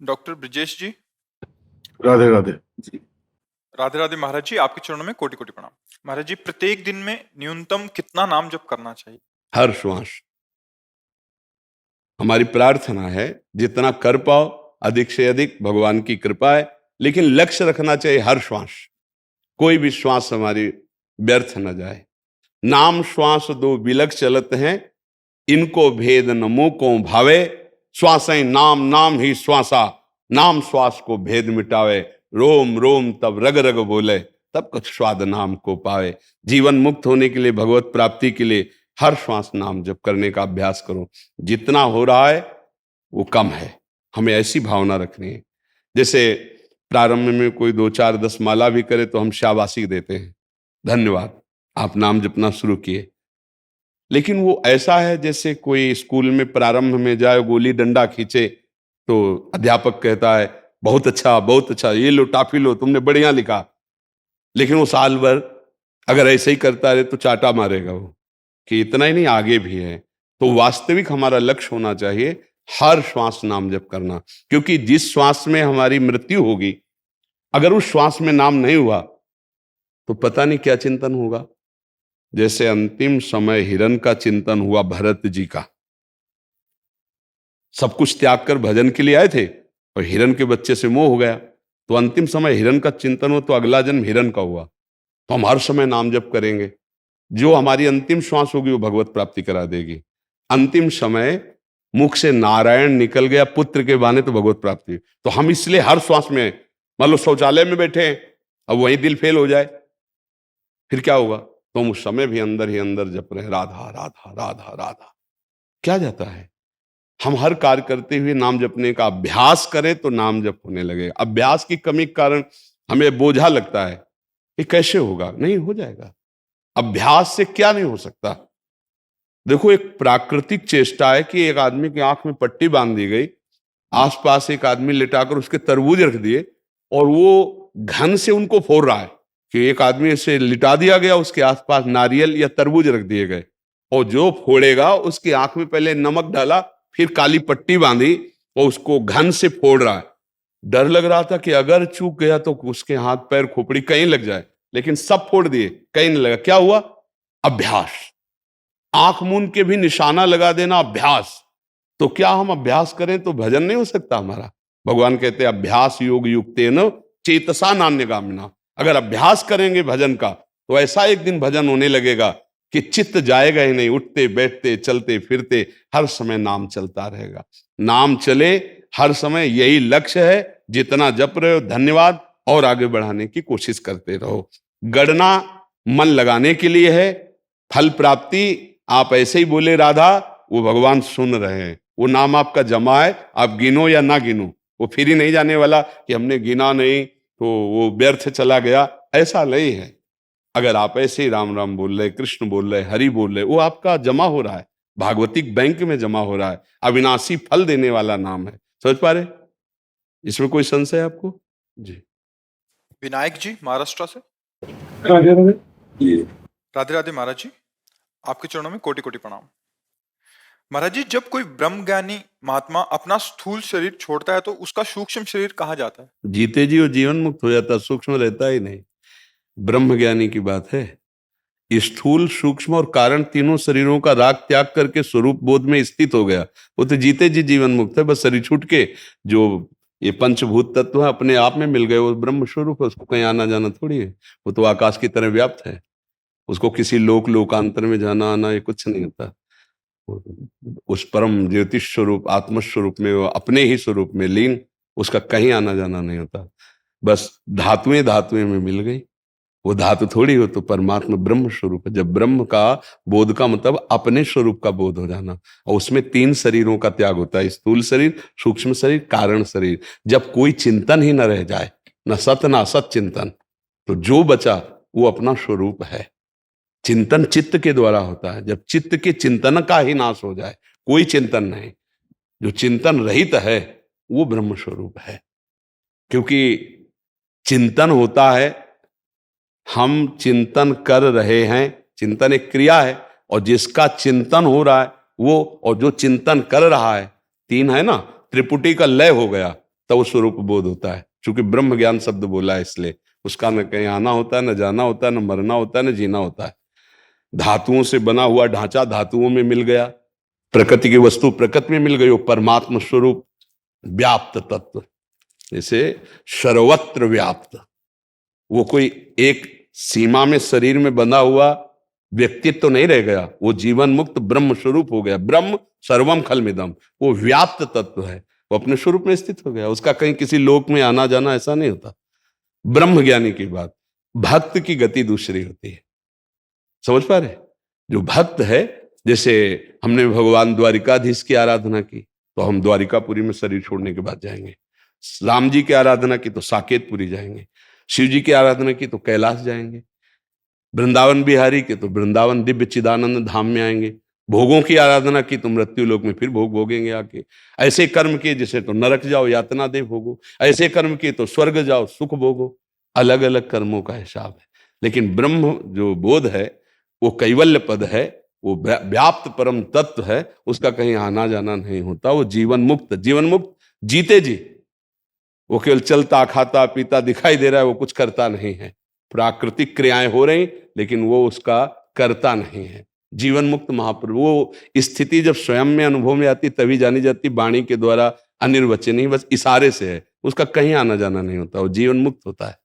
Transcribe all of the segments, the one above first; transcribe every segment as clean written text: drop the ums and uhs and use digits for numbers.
Doctor Brijesh जी। राधे राधे जी। राधे राधे महाराज जी, आपके चरणों में कोटि कोटि प्रणाम। महाराज जी, प्रत्येक दिन में न्यूनतम कितना नाम जप करना चाहिए? हर श्वास। हमारी प्रार्थना है जितना कर पाओ अधिक से अधिक, भगवान की कृपा है, लेकिन लक्ष्य रखना चाहिए हर श्वास। कोई भी श्वास हमारी व्यर्थ न जाए। नाम श्वास दो बिलख चलत हैं, इनको भेद न मुंह को भावे। श्वासें नाम नाम ही श्वासा, नाम श्वास को भेद मिटावे। रोम रोम तब रग रग बोले, तब कुछ स्वाद नाम को पावे। जीवन मुक्त होने के लिए, भगवत प्राप्ति के लिए हर श्वास नाम जप करने का अभ्यास करो। जितना हो रहा है वो कम है, हमें ऐसी भावना रखनी है। जैसे प्रारंभ में कोई 2 4 10 माला भी करे तो हम शाबाशी देते हैं, धन्यवाद आप नाम जपना शुरू किए। लेकिन वो ऐसा है जैसे कोई स्कूल में प्रारंभ में जाए, गोली डंडा खींचे तो अध्यापक कहता है बहुत अच्छा, ये लो टॉफी लो, तुमने बढ़िया लिखा। लेकिन वो साल भर अगर ऐसे ही करता रहे तो चाटा मारेगा वो कि इतना ही नहीं आगे भी है। तो वास्तविक हमारा लक्ष्य होना चाहिए हर श्वास नाम जप करना, क्योंकि जिस श्वास में हमारी मृत्यु होगी, अगर उस श्वास में नाम नहीं हुआ तो पता नहीं क्या चिंतन होगा। जैसे अंतिम समय हिरण का चिंतन हुआ भरत जी का। सब कुछ त्याग कर भजन के लिए आए थे और हिरण के बच्चे से मोह हो गया, तो अंतिम समय हिरण का चिंतन हो तो अगला जन्म हिरण का हुआ। तो हम हर समय नाम जप करेंगे, जो हमारी अंतिम श्वास होगी वो भगवत प्राप्ति करा देगी। अंतिम समय मुख से नारायण निकल गया पुत्र के बहाने तो भगवत प्राप्ति। तो हम इसलिए हर श्वास में, मान लो शौचालय में बैठे हैं, अब वहीं दिल फेल हो जाए फिर क्या होगा? तो हम उस समय भी अंदर ही अंदर जप रहे राधा राधा राधा राधा। क्या जाता है? हम हर कार्य करते हुए नाम जपने का अभ्यास करें तो नाम जप होने लगे। अभ्यास की कमी के कारण हमें बोझा लगता है, ये कैसे होगा? नहीं, हो जाएगा। अभ्यास से क्या नहीं हो सकता। देखो, एक प्राकृतिक चेष्टा है कि एक आदमी की आंख में पट्टी बांध दी गई, आसपास एक आदमी लिटाकर उसके तरबूज रख दिए और वो घन से उनको फोड़ रहा है कि एक आदमी से लिटा दिया गया, उसके आसपास नारियल या तरबूज रख दिए गए और जो फोड़ेगा उसकी आंख में पहले नमक डाला, फिर काली पट्टी बांधी और उसको घन से फोड़ रहा है। डर लग रहा था कि अगर चूक गया तो उसके हाथ पैर खोपड़ी कहीं लग जाए, लेकिन सब फोड़ दिए, कहीं नहीं लगा। क्या हुआ? अभ्यास। आंख मूंद के भी निशाना लगा देना अभ्यास। तो क्या हम अभ्यास करें तो भजन नहीं हो सकता हमारा? भगवान कहते हैं अभ्यास योग युक्तेन चेतसा नान्यगामिना। अगर अभ्यास करेंगे भजन का तो ऐसा एक दिन भजन होने लगेगा कि चित्त जाएगा ही नहीं। उठते बैठते चलते फिरते हर समय नाम चलता रहेगा। नाम चले हर समय, यही लक्ष्य है। जितना जप रहे हो धन्यवाद, और आगे बढ़ाने की कोशिश करते रहो। गणना मन लगाने के लिए है, फल प्राप्ति आप ऐसे ही बोले राधा, वो भगवान सुन रहे हैं। वो नाम आपका जमा है, आप गिनो या ना गिनो, वो फिर ही नहीं जाने वाला कि हमने गिना नहीं तो वो व्यर्थ चला गया, ऐसा नहीं है। अगर आप ऐसे ही राम राम बोल रहे, कृष्ण बोल रहे, हरि बोल रहे, वो आपका जमा हो रहा है, भागवतिक बैंक में जमा हो रहा है। अविनाशी फल देने वाला नाम है। समझ पा रहे? इसमें कोई संशय है आपको? जी। विनायक जी महाराष्ट्र से। राधे राधे जी। राधे राधे महाराज जी, आपके चरणों में कोटि कोटि प्रणाम। महाराज जी, जब कोई ब्रह्मज्ञानी महात्मा अपना स्थूल शरीर छोड़ता है तो उसका सूक्ष्म शरीर कहाँ जाता है? जीते जी वो जीवन मुक्त हो जाता, सूक्ष्म रहता ही नहीं। ब्रह्म ज्ञानी की बात है। स्थूल सूक्ष्म और कारण तीनों शरीरों का राग त्याग करके स्वरूप बोध में स्थित हो गया, वो तो जीते जी जीवन मुक्त है। बस शरीर छूट के जो ये पंचभूत तत्व है अपने आप में मिल गए, वो ब्रह्म स्वरूप है। उसको कहीं आना जाना थोड़ी है, वो तो आकाश की तरह व्याप्त है। उसको किसी लोकांतर में जाना आना ये कुछ नहीं होता। उस परम ज्योतिष स्वरूप आत्म स्वरूप में, वो अपने ही स्वरूप में लीन, उसका कहीं आना जाना नहीं होता। बस धातुएं धातुएं में मिल गई, वो धातु थोड़ी हो तो परमात्मा ब्रह्म स्वरूप है। जब ब्रह्म का बोध का मतलब अपने स्वरूप का बोध हो जाना, और उसमें 3 शरीरों का त्याग होता है, स्थूल शरीर, सूक्ष्म शरीर, कारण शरीर। जब कोई चिंतन ही न रह जाए, न सत न असत चिंतन, तो जो बचा वो अपना स्वरूप है। चिंतन चित्त के द्वारा होता है। जब चित्त के चिंतन का ही नाश हो जाए, कोई चिंतन नहीं, जो चिंतन रहित है वो ब्रह्म स्वरूप है। क्योंकि चिंतन होता है, हम चिंतन कर रहे हैं, चिंतन एक क्रिया है, और जिसका चिंतन हो रहा है वो, और जो चिंतन कर रहा है, 3 है ना, त्रिपुटी का लय हो गया। तब वो स्वरूप बोध होता है। चूंकि ब्रह्म ज्ञान शब्द बोला है इसलिए उसका न कहीं आना होता है, न जाना होता है, न मरना होता है, न जीना होता है। धातुओं से बना हुआ ढांचा धातुओं में मिल गया, प्रकृति की वस्तु प्रकृति में मिल गई, वो परमात्मा स्वरूप व्याप्त तत्व, जैसे सर्वत्र व्याप्त। वो कोई एक सीमा में शरीर में बंधा हुआ व्यक्तित्व तो नहीं रह गया, वो जीवन मुक्त ब्रह्म स्वरूप हो गया। ब्रह्म सर्वम खलमिदम, वो व्याप्त तत्व है, वो अपने स्वरूप में स्थित हो गया, उसका कहीं किसी लोक में आना जाना ऐसा नहीं होता। ब्रह्म ज्ञानी की बात। भक्त की गति दूसरी होती है, समझ पा रहे? जो भक्त है, जैसे हमने भगवान द्वारिकाधीश की आराधना की तो हम द्वारिकापुरी में शरीर छोड़ने के बाद जाएंगे, राम जी की आराधना की तो साकेतपुरी जाएंगे, शिव जी की आराधना की तो कैलाश जाएंगे, वृंदावन बिहारी के तो वृंदावन दिव्य चिदानंद धाम में आएंगे, भोगों की आराधना की तो मृत्यु लोक में फिर भोग भोगेंगे आके। ऐसे कर्म किए जैसे तो नरक जाओ यातना दे भोगो, ऐसे कर्म किए तो स्वर्ग जाओ सुख भोगो। अलग अलग कर्मों का हिसाब है, लेकिन ब्रह्म जो बोध है वो कैवल्य पद है, वो व्याप्त परम तत्व है, उसका कहीं आना जाना नहीं होता। वो जीवन मुक्त, जीवन मुक्त जीते जी, वो केवल चलता खाता पीता दिखाई दे रहा है, वो कुछ करता नहीं है। प्राकृतिक क्रियाएं हो रही लेकिन वो उसका करता नहीं है। जीवन मुक्त महाप्रभु, वो स्थिति जब स्वयं में अनुभव में आती तभी जानी जाती, वाणी के द्वारा अनिर्वचनीय, बस इशारे से है, उसका कहीं आना जाना नहीं होता, वो जीवन मुक्त होता है।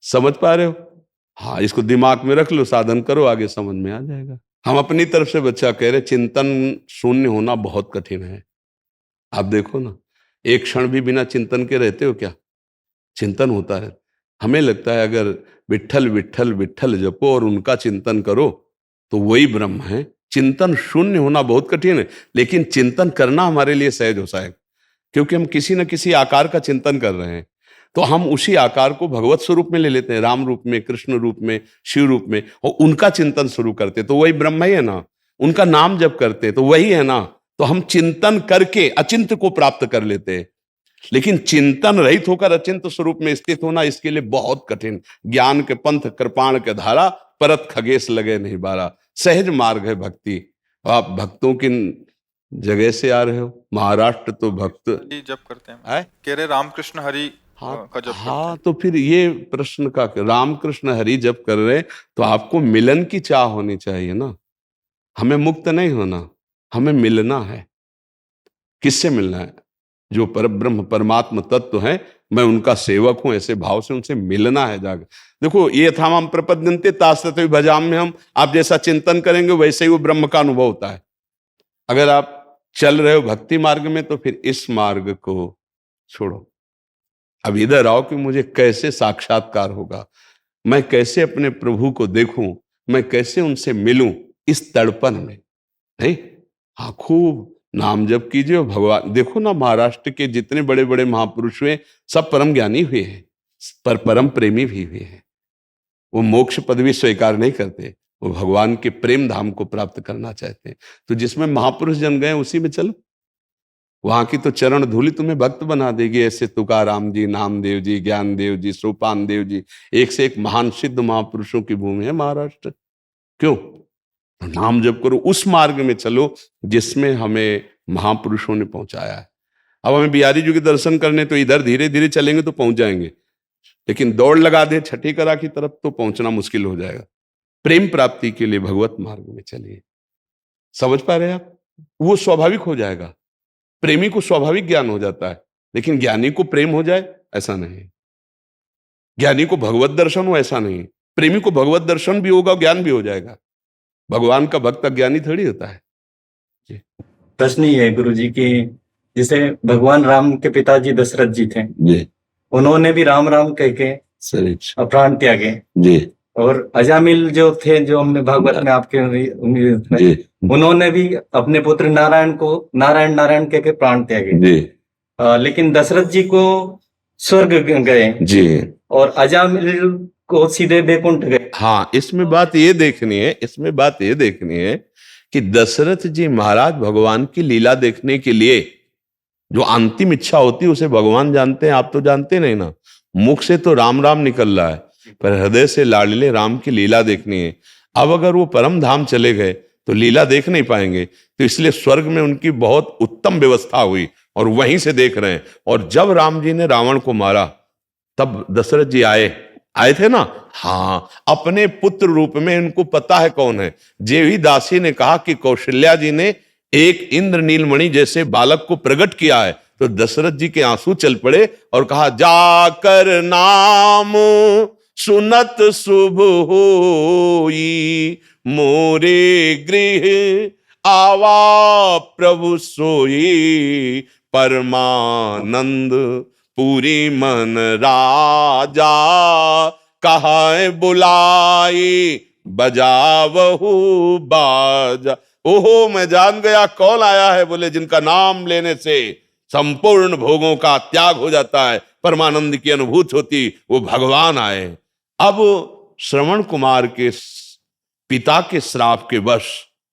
समझ पा रहे हो? हाँ, इसको दिमाग में रख लो, साधन करो, आगे समझ में आ जाएगा। हम अपनी तरफ से बच्चा कह रहे चिंतन शून्य होना बहुत कठिन है। आप देखो ना, एक क्षण भी बिना चिंतन के रहते हो क्या? चिंतन होता है। हमें लगता है अगर विट्ठल विट्ठल विट्ठल जपो और उनका चिंतन करो तो वही ब्रह्म है। चिंतन शून्य होना बहुत कठिन है, लेकिन चिंतन करना हमारे लिए सहज हो जाएगा, क्योंकि हम किसी न किसी आकार का चिंतन कर रहे हैं, तो हम उसी आकार को भगवत स्वरूप में ले लेते हैं, राम रूप में, कृष्ण रूप में, शिव रूप में, और उनका चिंतन शुरू करते तो वही ब्रह्म ही है ना। उनका नाम जप करते तो वही है ना। तो हम चिंतन करके अचिंत्य को प्राप्त कर लेते हैं, लेकिन चिंतन रहित होकर अचिंत्य स्वरूप में स्थित होना इसके लिए बहुत कठिन। ज्ञान के पंथ कृपाण के धारा, परत खगेश लगे नहीं बारा। सहज मार्ग है भक्ति। आप भक्तों की जगह से आ रहे हो, महाराष्ट्र तो भक्त जप करते हैं, है? कह रहे रामकृष्ण हरि का जप हाँ, तो फिर ये प्रश्न का, रामकृष्ण हरि जप कर रहे तो आपको मिलन की चाह होनी चाहिए ना। हमें मुक्त नहीं होना, हमें मिलना है। किससे मिलना है? जो परब्रह्म परमात्मा तत्व है, मैं उनका सेवक हूं, ऐसे भाव से उनसे मिलना है जाकर। देखो, ये था हम प्रपद्यन्ते तास्तते भजाम में, हम आप जैसा चिंतन करेंगे वैसे ही वो ब्रह्म का अनुभव होता है। अगर आप चल रहे हो भक्ति मार्ग में तो फिर इस मार्ग को छोड़ो, अब इधर आओ कि मुझे कैसे साक्षात्कार होगा, मैं कैसे अपने प्रभु को देखूं, मैं कैसे उनसे मिलूं, इस तड़पन में। नहीं, हाँ, खूब नाम जप कीजिए। भगवान देखो ना, महाराष्ट्र के जितने बड़े बड़े महापुरुष हुए सब परम ज्ञानी हुए हैं, पर परम प्रेमी भी हुए हैं। वो मोक्ष पदवी स्वीकार नहीं करते, वो भगवान के प्रेम धाम को प्राप्त करना चाहते हैं। तो जिसमें महापुरुष जन गए उसी में चलो, वहां की तो चरण धूलि तुम्हें भक्त बना देगी। ऐसे तुकाराम जी, नामदेव जी, ज्ञानदेव जी, सोपान देव जी, एक से एक महान सिद्ध महापुरुषों की भूमि है महाराष्ट्र। क्यों? नाम जप करो, उस मार्ग में चलो जिसमें हमें महापुरुषों ने पहुंचाया है। अब हमें बिहारी जी के दर्शन करने तो इधर धीरे धीरे चलेंगे तो पहुंच जाएंगे, लेकिन दौड़ लगा दे छठी करा की तरफ तो पहुंचना मुश्किल हो जाएगा। प्रेम प्राप्ति के लिए भगवत मार्ग में चलिए। समझ पा रहे हैं आप? वो स्वाभाविक हो जाएगा। प्रेमी को स्वाभाविक ज्ञान हो जाता है, लेकिन ज्ञानी को प्रेम हो जाए ऐसा नहीं। ज्ञानी को भगवत दर्शन हो ऐसा नहीं। प्रेमी को भगवत दर्शन भी होगा, ज्ञान भी हो जाएगा। भगवान का भक्त अज्ञानी थोड़ी होता है। प्रश्न ये है गुरु जी की, जिसे भगवान राम के पिताजी दशरथ जी थे जी, उन्होंने भी राम राम कह के प्राण त्यागे जी, और अजामिल जो थे, जो हमने भागवत में आपके उन्होंने भी अपने पुत्र नारायण को नारायण नारायण कह के प्राण त्यागे जी। लेकिन दशरथ जी को स्वर्ग गए जी, और अजामिल को सीधे बैकुंठ गए। हाँ, इसमें बात ये देखनी है, इसमें बात ये देखनी है कि दशरथ जी महाराज भगवान की लीला देखने के लिए जो अंतिम इच्छा होती है उसे भगवान जानते हैं, आप तो जानते नहीं ना। मुख से तो राम राम निकल रहा है, पर हृदय से लाडले राम की लीला देखनी है। अब अगर वो परम धाम चले गए तो लीला देख नहीं पाएंगे। तो इसलिए स्वर्ग में उनकी बहुत उत्तम व्यवस्था हुई और वहीं से देख रहे हैं। और जब राम जी ने रावण को मारा तब दशरथ जी आए थे ना, हाँ, अपने पुत्र रूप में। इनको पता है कौन है। जेवी दासी ने कहा कि कौशल्या जी ने एक इंद्र नीलमणि जैसे बालक को प्रकट किया है, तो दशरथ जी के आंसू चल पड़े और कहा, जाकर नाम सुनत शुभ होई, मोरे गृह आवा प्रभु सोई, परमानंद पूरी मन राजा, कहा बुलाई बजावहु बाजा। ओहो, मैं जान गया कौन आया है। बोले, जिनका नाम लेने से संपूर्ण भोगों का त्याग हो जाता है, परमानंद की अनुभूति होती, वो भगवान आए। अब श्रवण कुमार के पिता के श्राप के वश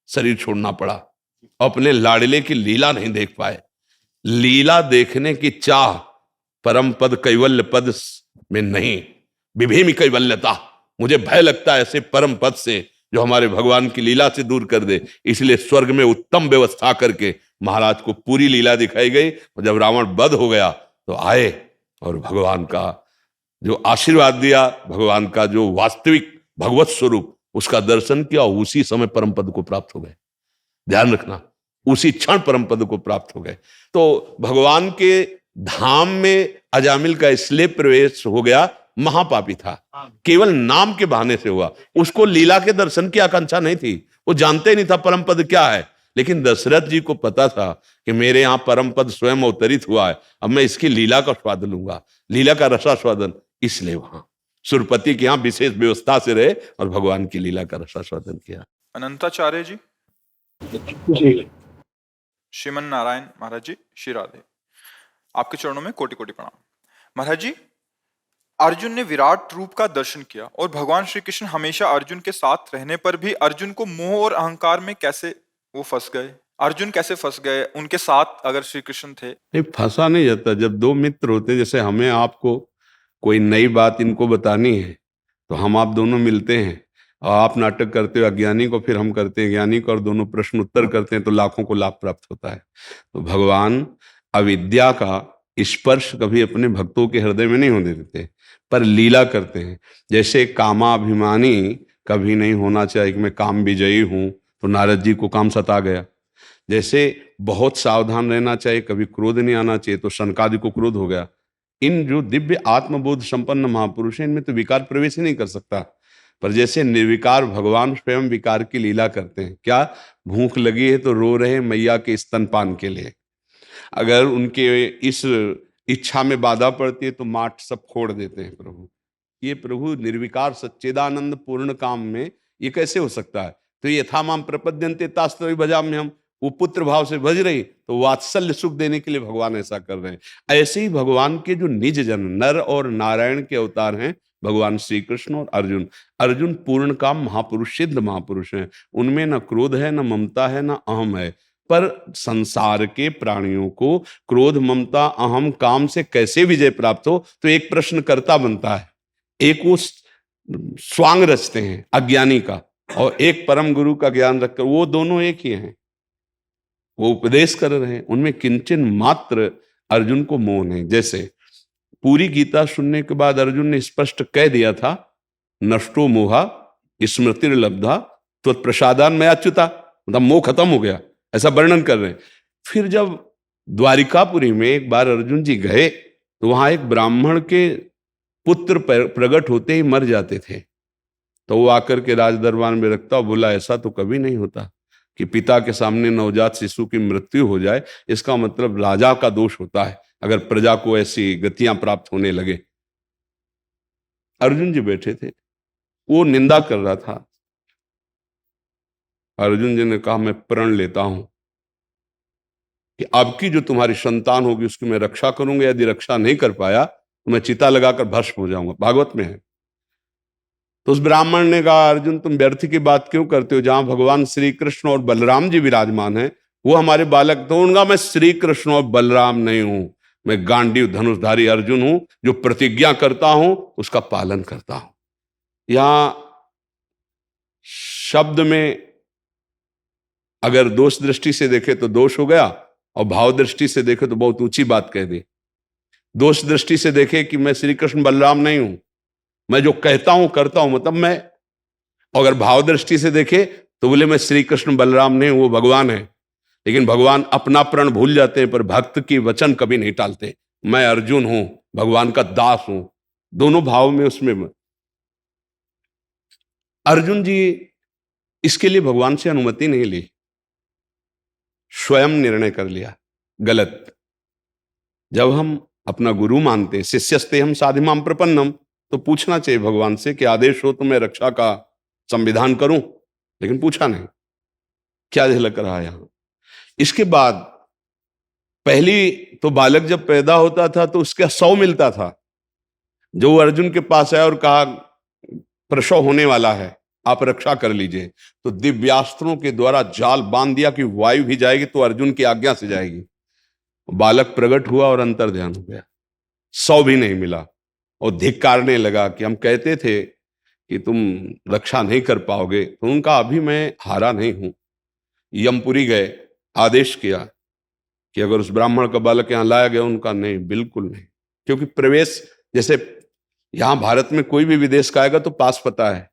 शरीर छोड़ना पड़ा, अपने लाडले की लीला नहीं देख पाए। लीला देखने की चाह परम पद कैवल्य पद में नहीं, विभिन्न कैवल्यता। मुझे भय लगता है ऐसे परम पद से जो हमारे भगवान की लीला से दूर कर दे। इसलिए स्वर्ग में उत्तम व्यवस्था करके महाराज को पूरी लीला दिखाई गई। और जब रावण वध हो गया तो आए और भगवान का जो आशीर्वाद दिया, भगवान का जो वास्तविक भगवत स्वरूप, उसका दर्शन किया। उसी समय परम पद को प्राप्त हो गए। ध्यान रखना, उसी क्षण परम पद को प्राप्त हो गए। तो भगवान के धाम में अजामिल का इसलिए प्रवेश हो गया, महापापी था, केवल नाम के बहाने से हुआ। उसको लीला के दर्शन की आकांक्षा नहीं थी, वो जानते ही नहीं था परम पद क्या है। लेकिन दशरथ जी को पता था कि मेरे यहाँ परम पद स्वयं अवतरित हुआ है, अब मैं इसकी लीला का स्वाद लूंगा, लीला का रसास्वादन। इसलिए वहां सुरपति के यहाँ विशेष व्यवस्था से रहे और भगवान की लीला का रसास्वादन किया। अनंताचार्य जी। जी। श्रीमन नारायण महाराज जी, श्री राधे। आपके चरणों में कोटि कोटि प्रणाम। महाराज जी, अर्जुन ने विराट रूप का दर्शन किया और भगवान श्री कृष्ण हमेशा अर्जुन के साथ रहने पर भी अर्जुन को मोह और अहंकार में कैसे वो फंस गए? अर्जुन कैसे फंस गए उनके साथ अगर श्री कृष्ण थे? नहीं, फंसा नहीं जाता। जब दो मित्र होते, जैसे हमें आपको कोई नई बात इनको बतानी है तो हम आप दोनों मिलते हैं और आप नाटक करते हो अज्ञानी को, फिर हम करते हैं ज्ञानी को, और दोनों प्रश्न उत्तर करते हैं तो लाखों को लाभ प्राप्त होता है। तो भगवान अविद्या का स्पर्श कभी अपने भक्तों के हृदय में नहीं होने देते, पर लीला करते हैं। जैसे कामाभिमानी कभी नहीं होना चाहिए कि मैं काम विजयी हूं, तो नारद जी को काम सता गया। जैसे बहुत सावधान रहना चाहिए, कभी क्रोध नहीं आना चाहिए, तो शनकादि को क्रोध हो गया। इन जो दिव्य आत्मबोध संपन्न महापुरुष हैं, इनमें तो विकार प्रवेश ही नहीं कर सकता। पर जैसे निर्विकार भगवान स्वयं विकार की लीला करते हैं। क्या भूख लगी है तो रो रहे मैया के स्तनपान के लिए, अगर उनके इस इच्छा में बाधा पड़ती है तो माट सब फोड़ देते हैं प्रभु। ये प्रभु निर्विकार सच्चिदानंद पूर्ण काम में ये कैसे हो सकता है? तो ये यथामाम प्रपद्यन्ते तास्तव भजाम्य हम, वो पुत्र भाव से भज रही, तो वात्सल्य सुख देने के लिए भगवान ऐसा कर रहे हैं। ऐसे ही भगवान के जो निज जन नर और नारायण के अवतार हैं, भगवान श्री कृष्ण और अर्जुन। अर्जुन पूर्ण काम महापुरुष, सिद्ध महापुरुष हैं। उनमें न क्रोध है, न ममता है, न अहम है। पर संसार के प्राणियों को क्रोध, ममता, अहम, काम से कैसे विजय प्राप्त हो, तो एक प्रश्न कर्ता बनता है। एक वो स्वांग रचते हैं अज्ञानी का, और एक परम गुरु का ज्ञान रखकर, वो दोनों एक ही हैं, वो उपदेश कर रहे हैं। उनमें किंचन मात्र अर्जुन को मोह नहीं। जैसे पूरी गीता सुनने के बाद अर्जुन ने स्पष्ट कह दिया था, नष्टो मोहा स्मृतिर्लब्धा त्वत्प्रसादान मया च्युता, मतलब मोह खत्म हो गया, ऐसा वर्णन कर रहे हैं। फिर जब द्वारिकापुरी में एक बार अर्जुन जी गए तो वहां एक ब्राह्मण के पुत्र प्रकट होते ही मर जाते थे। तो वो आकर के राज दरबार में रखता, बोला ऐसा तो कभी नहीं होता कि पिता के सामने नवजात शिशु की मृत्यु हो जाए, इसका मतलब राजा का दोष होता है अगर प्रजा को ऐसी गतियां प्राप्त होने लगे। अर्जुन जी बैठे थे, वो निंदा कर रहा था। अर्जुन जी ने कहा, मैं प्रण लेता हूं कि आपकी जो तुम्हारी संतान होगी उसकी मैं रक्षा करूंगा, यदि रक्षा नहीं कर पाया तो मैं चिता लगाकर भस्म हो जाऊंगा। भागवत में है। तो उस ब्राह्मण ने कहा, अर्जुन तुम व्यर्थ की बात क्यों करते हो? जहां भगवान श्री कृष्ण और बलराम जी विराजमान हैं वो हमारे बालक। तो उनका, मैं श्री कृष्ण और बलराम नहीं हूं, मैं गांडीव धनुषधारी अर्जुन हूं, जो प्रतिज्ञा करता हूं उसका पालन करता हूं। यहां शब्द में अगर दोष दृष्टि से देखे तो दोष हो गया, और भाव दृष्टि से देखे तो बहुत ऊंची बात कह दी। दोष दृष्टि से देखे कि मैं श्री कृष्ण बलराम नहीं हूं, मैं जो कहता हूं करता हूं मतलब मैं। अगर भाव दृष्टि से देखे तो बोले मैं श्री कृष्ण बलराम नहीं हूं, वो भगवान है। लेकिन भगवान अपना प्रण भूल जाते हैं, पर भक्त की वचन कभी नहीं टालते। मैं अर्जुन हूं, भगवान का दास हूं, दोनों भाव में उसमें। अर्जुन जी इसके लिए भगवान से अनुमति नहीं ली, स्वयं निर्णय कर लिया। गलत। जब हम अपना गुरु मानते, शिष्यस्ते हम साधिमाम प्रपन्नम, तो पूछना चाहिए भगवान से कि आदेश हो तो मैं रक्षा का संविधान करूं, लेकिन पूछा नहीं। क्या झलक रहा है यहां? इसके बाद पहली तो बालक जब पैदा होता था तो उसका 100 मिलता था। जो अर्जुन के पास आया और कहा प्रसव होने वाला है, आप रक्षा कर लीजिए, तो दिव्यास्त्रों के द्वारा जाल बांध दिया कि वायु भी जाएगी तो अर्जुन की आज्ञा से जाएगी। बालक प्रकट हुआ और अंतर ध्यान हो गया, 100 भी नहीं मिला, और धिक्कारने लगा कि हम कहते थे कि तुम रक्षा नहीं कर पाओगे। तो उनका अभी मैं हारा नहीं हूं। यमपुरी गए, आदेश किया कि अगर उस ब्राह्मण का बालक यहां लाया गया, उनका नहीं, बिल्कुल नहीं। क्योंकि प्रवेश, जैसे यहां भारत में कोई भी विदेश का आएगा तो पास पता है,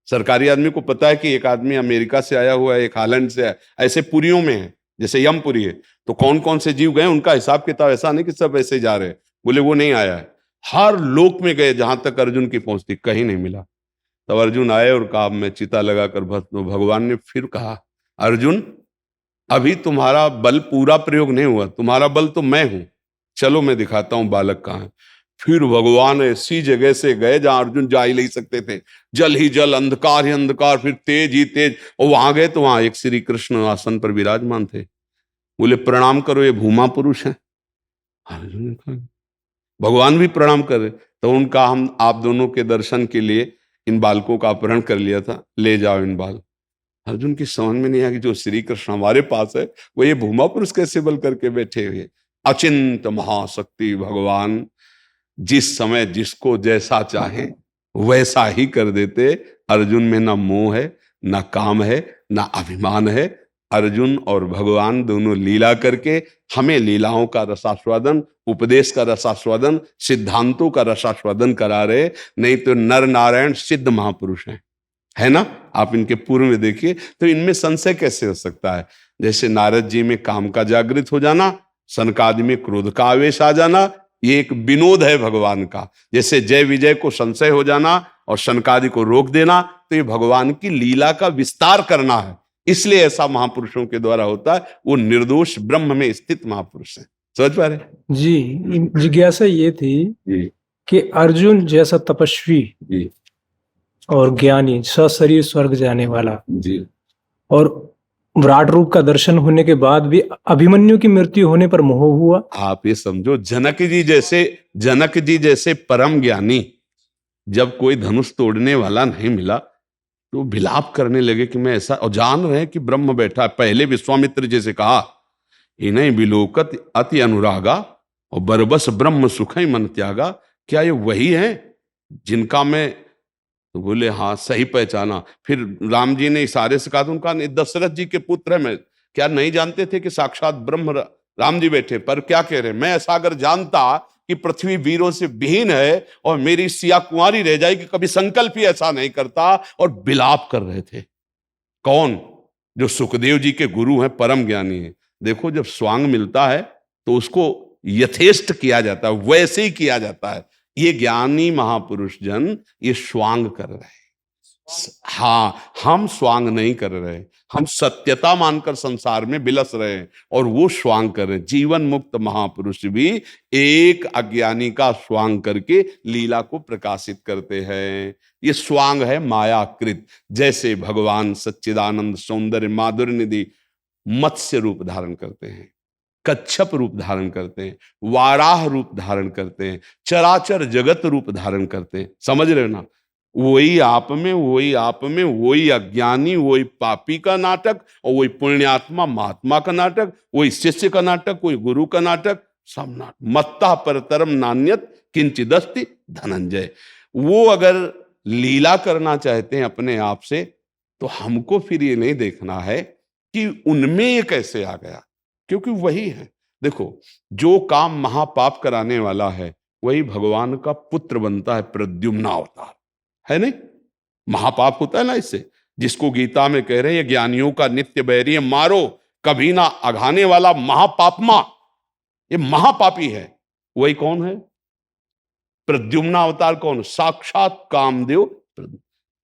सरकारी आदमी को पता है कि एक आदमी अमेरिका से आया हुआ है, एक हालैंड से आया। ऐसे पुरियों में है, जैसे यमपुरी है, तो कौन कौन से जीव गए उनका हिसाब किताब ऐसा नहीं कि सब ऐसे जा रहे हैं। बोले वो नहीं आया है, हर लोक में गए जहां तक अर्जुन की पहुंच थी, कहीं नहीं मिला। तब अर्जुन आए और कहा मैं चिता लगाकर भगवान ने फिर कहा, अर्जुन अभी तुम्हारा बल पूरा प्रयोग नहीं हुआ, तुम्हारा बल तो मैं हूं, चलो मैं दिखाता हूं बालक कहां है। फिर भगवान ऐसी जगह से गए जहां अर्जुन जा ही नहीं सकते थे, जल ही जल, अंधकार ही अंधकार, फिर तेज ही तेज, और वहां गए तो वहां एक श्री कृष्ण आसन पर विराजमान थे। बोले प्रणाम करो, ये भूमा पुरुष है। अर्जुन ने कहा, भगवान भी प्रणाम करे। तो उनका हम आप दोनों के दर्शन के लिए इन बालकों का अपहरण कर लिया था, ले जाओ इन बाल। अर्जुन की समझ में नहीं आया कि जो श्री कृष्ण हमारे पास है वो ये भूमा पुरुष कैसे बल करके बैठे हुए। अचिंत महाशक्ति भगवान जिस समय जिसको जैसा चाहे वैसा ही कर देते। अर्जुन में ना मोह है, ना काम है, ना अभिमान है। अर्जुन और भगवान दोनों लीला करके हमें लीलाओं का रसास्वादन, उपदेश का रसास्वादन, सिद्धांतों का रसास्वादन करा रहे। नहीं तो नर नारायण सिद्ध महापुरुष हैं, है ना। आप इनके पूर्व में देखिए तो इनमें संशय कैसे हो सकता है। जैसे नारद जी में काम का जागृत हो जाना, सनकादि में क्रोध का आवेश आ जाना, ये एक विनोद है भगवान का। जैसे जय विजय को संशय हो जाना और सनकादि को रोक देना, तो ये भगवान की लीला का विस्तार करना है। इसलिए ऐसा महापुरुषों के द्वारा होता है। वो निर्दोष ब्रह्म में स्थित महापुरुष है। समझ पा रहे जी। जिज्ञासा ये थी कि अर्जुन जैसा तपस्वी और ज्ञानी, सशरीर स्वर्ग जाने वाला जी, और विराट रूप का दर्शन होने के बाद भी अभिमन्यु की मृत्यु होने पर मोह हुआ। आप ये समझो, जनक जी जैसे परम ज्ञानी, जब कोई धनुष तोड़ने वाला नहीं मिला तो विलाप करने लगे कि मैं ऐसा, और जान रहे कि ब्रह्म बैठा। पहले विश्वामित्र जी से कहा, इन्हें विलोकत अति अनुरागा और बरबस ब्रह्म सुखई मन त्यागा। क्या ये वही है जिनका मैं, तो बोले हाँ सही पहचाना। फिर राम जी ने इशारे से कहा, तो उनका दशरथ जी के पुत्र है। मैं क्या नहीं जानते थे कि साक्षात ब्रह्म राम जी बैठे? पर क्या कह रहे, मैं ऐसा अगर जानता कि पृथ्वी वीरों से विहीन है और मेरी सिया कुंवारी रह जाएगी, कभी संकल्प ही ऐसा नहीं करता। और विलाप कर रहे थे। कौन? जो सुखदेव जी के गुरु हैं, परम ज्ञानी हैं। देखो जब स्वांग मिलता है तो उसको यथेष्ट किया जाता है, वैसे ही किया जाता है। ये ज्ञानी महापुरुष जन ये स्वांग कर रहे हैं। हाँ, हम स्वांग नहीं कर रहे, हम सत्यता मानकर संसार में बिलस रहे हैं, और वो स्वांग कर रहे हैं। जीवन मुक्त महापुरुष भी एक अज्ञानी का स्वांग करके लीला को प्रकाशित करते हैं। ये स्वांग है मायाकृत। जैसे भगवान सच्चिदानंद सौंदर्य माधुर्य निधि मत्स्य रूप धारण करते हैं, कच्छप रूप धारण करते हैं, वाराह रूप धारण करते हैं, चराचर जगत रूप धारण करते हैं। समझ रहे हो ना? वही आप में, वही अज्ञानी, वही पापी का नाटक, और वही पुण्यात्मा महात्मा का नाटक, वही शिष्य का नाटक, कोई गुरु का नाटक, सब नाटक। मत्ता परतरम नान्यत किंचिदस्ति धनंजय। वो अगर लीला करना चाहते हैं अपने आप से, तो हमको फिर ये नहीं देखना है कि उनमें ये कैसे आ गया, क्योंकि वही है। देखो, जो काम महापाप कराने वाला है वही भगवान का पुत्र बनता है, प्रद्युम्न अवतार है नहीं? महापाप होता है ना इससे, जिसको गीता में कह रहे हैं ज्ञानियों का नित्य बैरी है, मारो कभी ना अघाने वाला महापापमा, ये महापापी है। वही कौन है? प्रद्युम्न अवतार कौन? साक्षात कामदेव।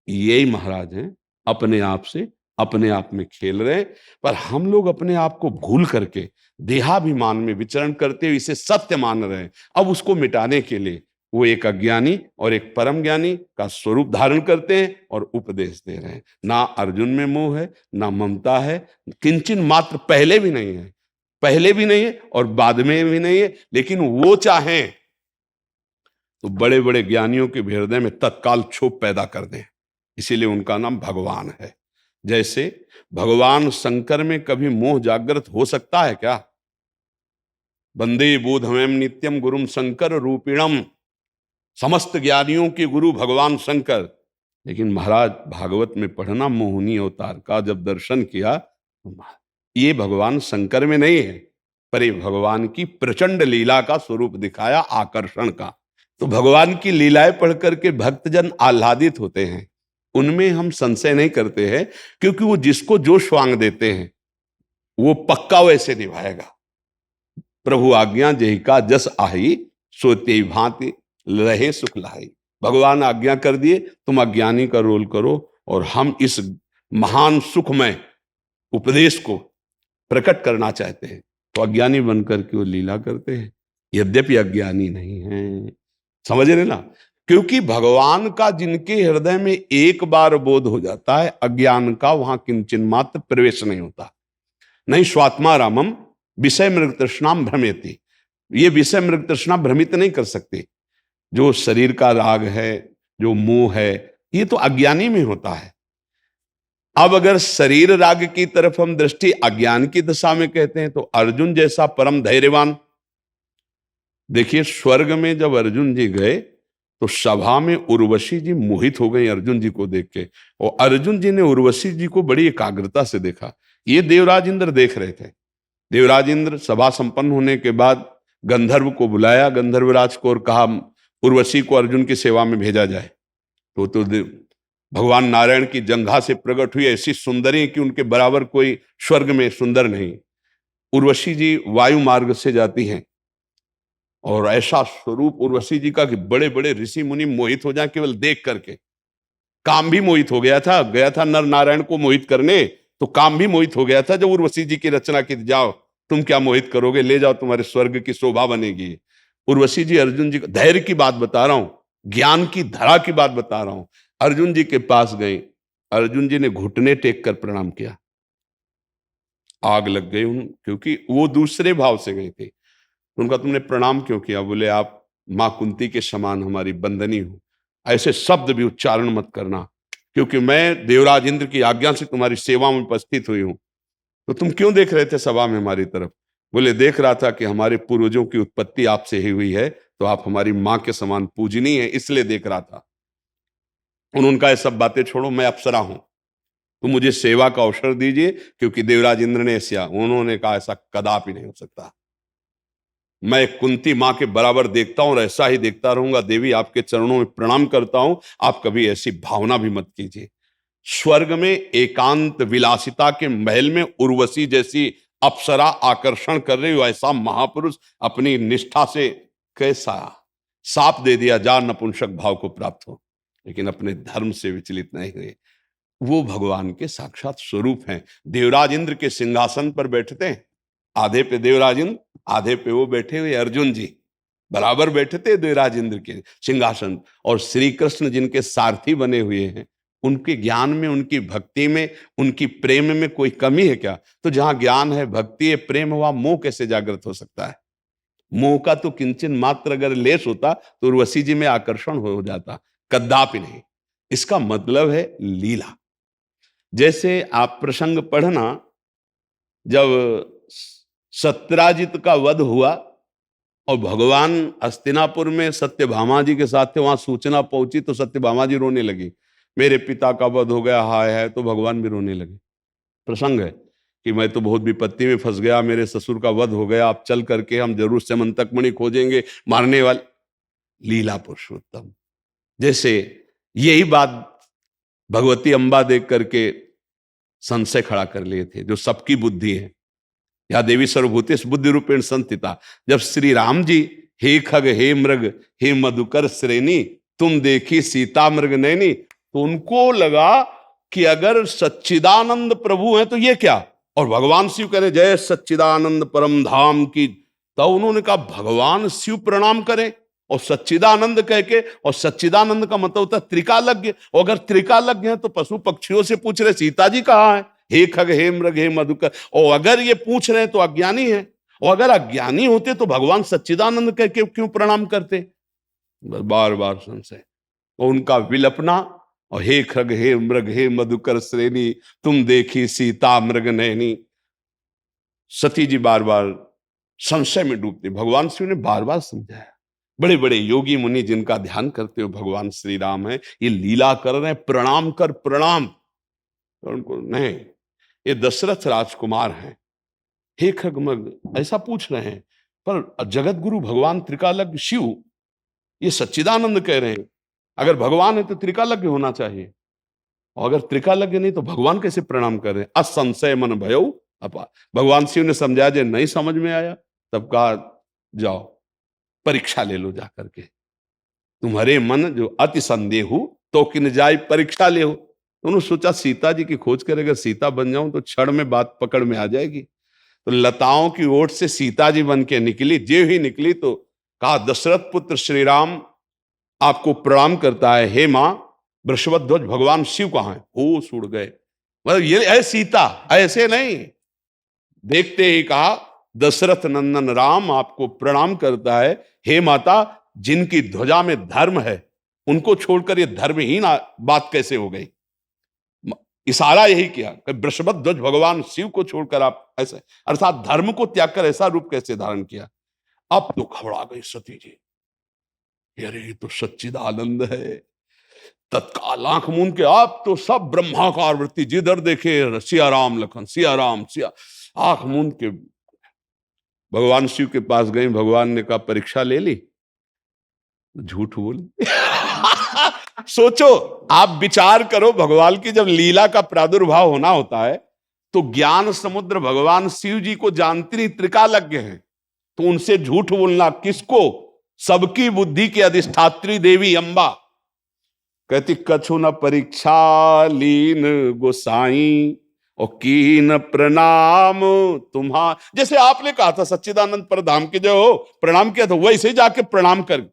यही महाराज हैं, अपने आप से अपने आप में खेल रहे हैं। पर हम लोग अपने आप को भूल करके देहाभिमान में विचरण करते हुए इसे सत्य मान रहे हैं। अब उसको मिटाने के लिए वो एक अज्ञानी और एक परम ज्ञानी का स्वरूप धारण करते हैं और उपदेश दे रहे हैं। ना अर्जुन में मोह है, ना ममता है, किंचन मात्र, पहले भी नहीं है, पहले भी नहीं है और बाद में भी नहीं है। लेकिन वो चाहें तो बड़े बड़े ज्ञानियों के हृदय में तत्काल क्षोभ पैदा कर दें, इसीलिए उनका नाम भगवान है। जैसे भगवान शंकर में कभी मोह जागृत हो सकता है क्या? वंदे बोधमयम नित्यम गुरुम शंकर रूपिणम, समस्त ज्ञानियों के गुरु भगवान शंकर। लेकिन महाराज भागवत में पढ़ना, मोहिनी अवतार का जब दर्शन किया, ये भगवान शंकर में नहीं है, पर ये भगवान की प्रचंड लीला का स्वरूप दिखाया, आकर्षण का। तो भगवान की लीलाएं पढ़ करके भक्तजन आह्लादित होते हैं, उनमें हम संशय नहीं करते हैं, क्योंकि वो जिसको जो स्वांग देते हैं वो पक्का वैसे निभाएगा। प्रभु आज्ञा जेहि का जस आही, सो तेहि भांति रहे सुख लाई। भगवान आज्ञा कर दिए, तुम अज्ञानी का रोल करो और हम इस महान सुखमय उपदेश को प्रकट करना चाहते हैं, तो अज्ञानी बनकर के वो लीला करते हैं, यद्यपि अज्ञानी नहीं है। समझ रहे ना? क्योंकि भगवान का जिनके हृदय में एक बार बोध हो जाता है, अज्ञान का वहां किंचन मात्र प्रवेश नहीं होता। नहीं स्वात्मा रामम विषय मृग तृष्णाम भ्रमेति, ये विषय मृग तृष्णा भ्रमित नहीं कर सकते। जो शरीर का राग है, जो मोह है, ये तो अज्ञानी में होता है। अब अगर शरीर राग की तरफ हम दृष्टि अज्ञान की दशा में कहते हैं, तो अर्जुन जैसा परम धैर्यवान, देखिए स्वर्ग में जब अर्जुन जी गए तो सभा में उर्वशी जी मोहित हो गई अर्जुन जी को देख के, और अर्जुन जी ने उर्वशी जी को बड़ी एकाग्रता से देखा। ये देवराज इंद्र देख रहे थे। देवराज इंद्र सभा संपन्न होने के बाद गंधर्व को बुलाया, गंधर्वराज को, और कहा उर्वशी को अर्जुन की सेवा में भेजा जाए। तो भगवान नारायण की जंघा से प्रकट हुई ऐसी सुंदरी कि उनके बराबर कोई स्वर्ग में सुंदर नहीं। उर्वशी जी वायु मार्ग से जाती हैं और ऐसा स्वरूप उर्वशी जी का कि बड़े बड़े ऋषि मुनि मोहित हो जाए केवल देख करके। काम भी मोहित हो गया था नर नारायण को मोहित करने, तो काम भी मोहित हो गया था जब उर्वशी जी की रचना की, जाओ तुम क्या मोहित करोगे, ले जाओ, तुम्हारे स्वर्ग की शोभा बनेगी। उर्वशी जी अर्जुन जी को, धैर्य की बात बता रहा हूं, ज्ञान की धरा की बात बता रहा हूं, अर्जुन जी के पास गई। अर्जुन जी ने घुटने टेक कर प्रणाम किया। आग लग गई उन, क्योंकि वो दूसरे भाव से गई थी। उनका तुमने प्रणाम क्यों किया? बोले आप मां कुंती के समान हमारी बंदनी हो, ऐसे शब्द भी उच्चारण मत करना, क्योंकि मैं देवराज इंद्र की आज्ञा से तुम्हारी सेवा में उपस्थित हुई हूं। तो तुम क्यों देख रहे थे सभा में हमारी तरफ? बोले देख रहा था कि हमारे पूर्वजों की उत्पत्ति आपसे ही हुई है, तो आप हमारी मां के समान पूजनीय है, इसलिए देख रहा था। उन्होंने कहा सब बातें छोड़ो, मैं अप्सरा हूं, तो मुझे सेवा का अवसर दीजिए, क्योंकि देवराज इंद्र ने ऐसा, उन्होंने कहा ऐसा कदापि नहीं हो सकता, मैं कुंती मां के बराबर देखता हूं और ऐसा ही देखता रहूंगा। देवी आपके चरणों में प्रणाम करता हूं, आप कभी ऐसी भावना भी मत कीजिए। स्वर्ग में एकांत विलासिता के महल में उर्वशी जैसी अप्सरा आकर्षण कर रही हो, ऐसा महापुरुष अपनी निष्ठा से कैसा साप दे दिया, जा नपुंसक भाव को प्राप्त हो, लेकिन अपने धर्म से विचलित नहीं हुए। वो भगवान के साक्षात स्वरूप हैं। देवराज इंद्र के सिंहासन पर बैठते हैं, आधे पे देवराज इंद्र, आधे पे वो बैठे हुए अर्जुन जी, बराबर बैठे थे देवराज इंद्र के सिंहासन। और श्री कृष्ण जिनके सारथी बने हुए हैं, उनके ज्ञान में, उनकी भक्ति में, उनकी प्रेम में कोई कमी है क्या? तो जहां ज्ञान है, भक्ति है, प्रेम हुआ, मोह कैसे जागृत हो सकता है? मोह का तो किंचन मात्र अगर लेस होता तो उर्वशी जी में आकर्षण हो जाता, कदापि नहीं। इसका मतलब है लीला। जैसे आप प्रसंग पढ़ना, जब सत्यराजित का वध हुआ और भगवान हस्तिनापुर में सत्यभामा जी के साथ थे, वहां सूचना पहुंची तो सत्यभामा जी रोने लगी, मेरे पिता का वध हो गया, हाय है, तो भगवान भी रोने लगे। प्रसंग है। कि मैं तो बहुत विपत्ति में फंस गया, मेरे ससुर का वध हो गया, अब चल करके हम जरूर स्यमंतक मणि खोजेंगे, मारने वाले। लीला पुरुषोत्तम। जैसे यही बात भगवती अम्बा देख करके संशय खड़ा कर लिए थे, जो सबकी बुद्धि है। या देवी सर्वभूतेषु बुद्धि रूपेण संस्थिता। जब श्री राम जी हे खग हे मृग हे मधुकर श्रेणी तुम देखी सीता मृग नैनी, तो उनको लगा कि अगर सच्चिदानंद प्रभु हैं तो ये क्या, और भगवान शिव कह रहे जय सच्चिदानंद परम धाम की, तो उन्होंने कहा भगवान शिव प्रणाम करें और सच्चिदानंद कह के, और सच्चिदानंद का मतलब होता है त्रिकालज्ञ, और अगर त्रिकालज्ञ है तो पशु पक्षियों से पूछ रहे सीता जी कहाँ है, हे खग हे मृग हे मधुकर, और अगर ये पूछ रहे हैं तो अज्ञानी है, और अगर अज्ञानी होते तो भगवान सच्चिदानंद कह के क्यों प्रणाम करते। बार बार संशय, और उनका विलपना, और हे खग हे मृग हे मधुकर श्रेणी तुम देखी सीता मृग नैनी। सती जी बार बार संशय में डूबते, भगवान शिव ने बार बार समझाया। बड़े बड़े योगी मुनि जिनका ध्यान करते हो भगवान श्री राम है, ये लीला कर रहे हैं, प्रणाम कर प्रणाम। तो उनको नहीं, ये दशरथ राजकुमार हैं, हे खगमग ऐसा पूछ रहे हैं, पर जगत गुरु भगवान त्रिकालज्ञ शिव ये सच्चिदानंद कह रहे हैं, अगर भगवान है तो त्रिकालज्ञ होना चाहिए, और अगर त्रिकालज्ञ नहीं तो भगवान कैसे प्रणाम कर रहे हैं। असंशय मन भयो अपा। भगवान शिव ने समझाया, जो नहीं समझ में आया तब कहा जाओ परीक्षा ले लो जाकर के, तुम्हारे मन जो अति संदेह तो किन जाय परीक्षा ले हो। उन्होंने सोचा सीता जी की खोज कर अगर सीता बन जाऊं तो क्षण में बात पकड़ में आ जाएगी। तो लताओं की ओट से सीता जी बन के निकली, जे ही निकली तो कहा दशरथ पुत्र श्री राम आपको प्रणाम करता है, हे मां वृषभध्वज भगवान शिव कहां है। होश उड़ गए, मतलब ये है सीता, ऐसे नहीं। देखते ही कहा दशरथ नंदन राम आपको प्रणाम करता है, हे माता जिनकी ध्वजा में धर्म है उनको छोड़कर ये धर्महीन बात कैसे हो गई। इशारा यही किया कि वृषभध्वज भगवान शिव को छोड़कर आप ऐसे, अर्थात धर्म को त्याग कर ऐसा रूप कैसे धारण किया। अब तो घबरा गई सती जी, अरे ये तो सच्चिदानंद है। तत्काल आंख मूंद के, आप तो सब ब्रह्माकार वृत्ति जिधर देखे सिया राम लखन सिया राम सिया, आंख मूंद के भगवान शिव के पास गई। भगवान ने कहा परीक्षा ले ली, झूठ बोली। सोचो, आप विचार करो, भगवान की जब लीला का प्रादुर्भाव होना होता है तो ज्ञान समुद्र भगवान शिव जी को जानती नहीं, त्रिकालज्ञ हैं, तो उनसे झूठ बोलना किसको, सबकी बुद्धि की अधिष्ठात्री देवी अम्बा कहती कछु न परीक्षा लीन गोसाई और कीन प्रणाम तुम्हारा। जैसे आपने कहा था सच्चिदानंद पर धाम के जो हो प्रणाम किया था, वैसे ही जाके प्रणाम कर।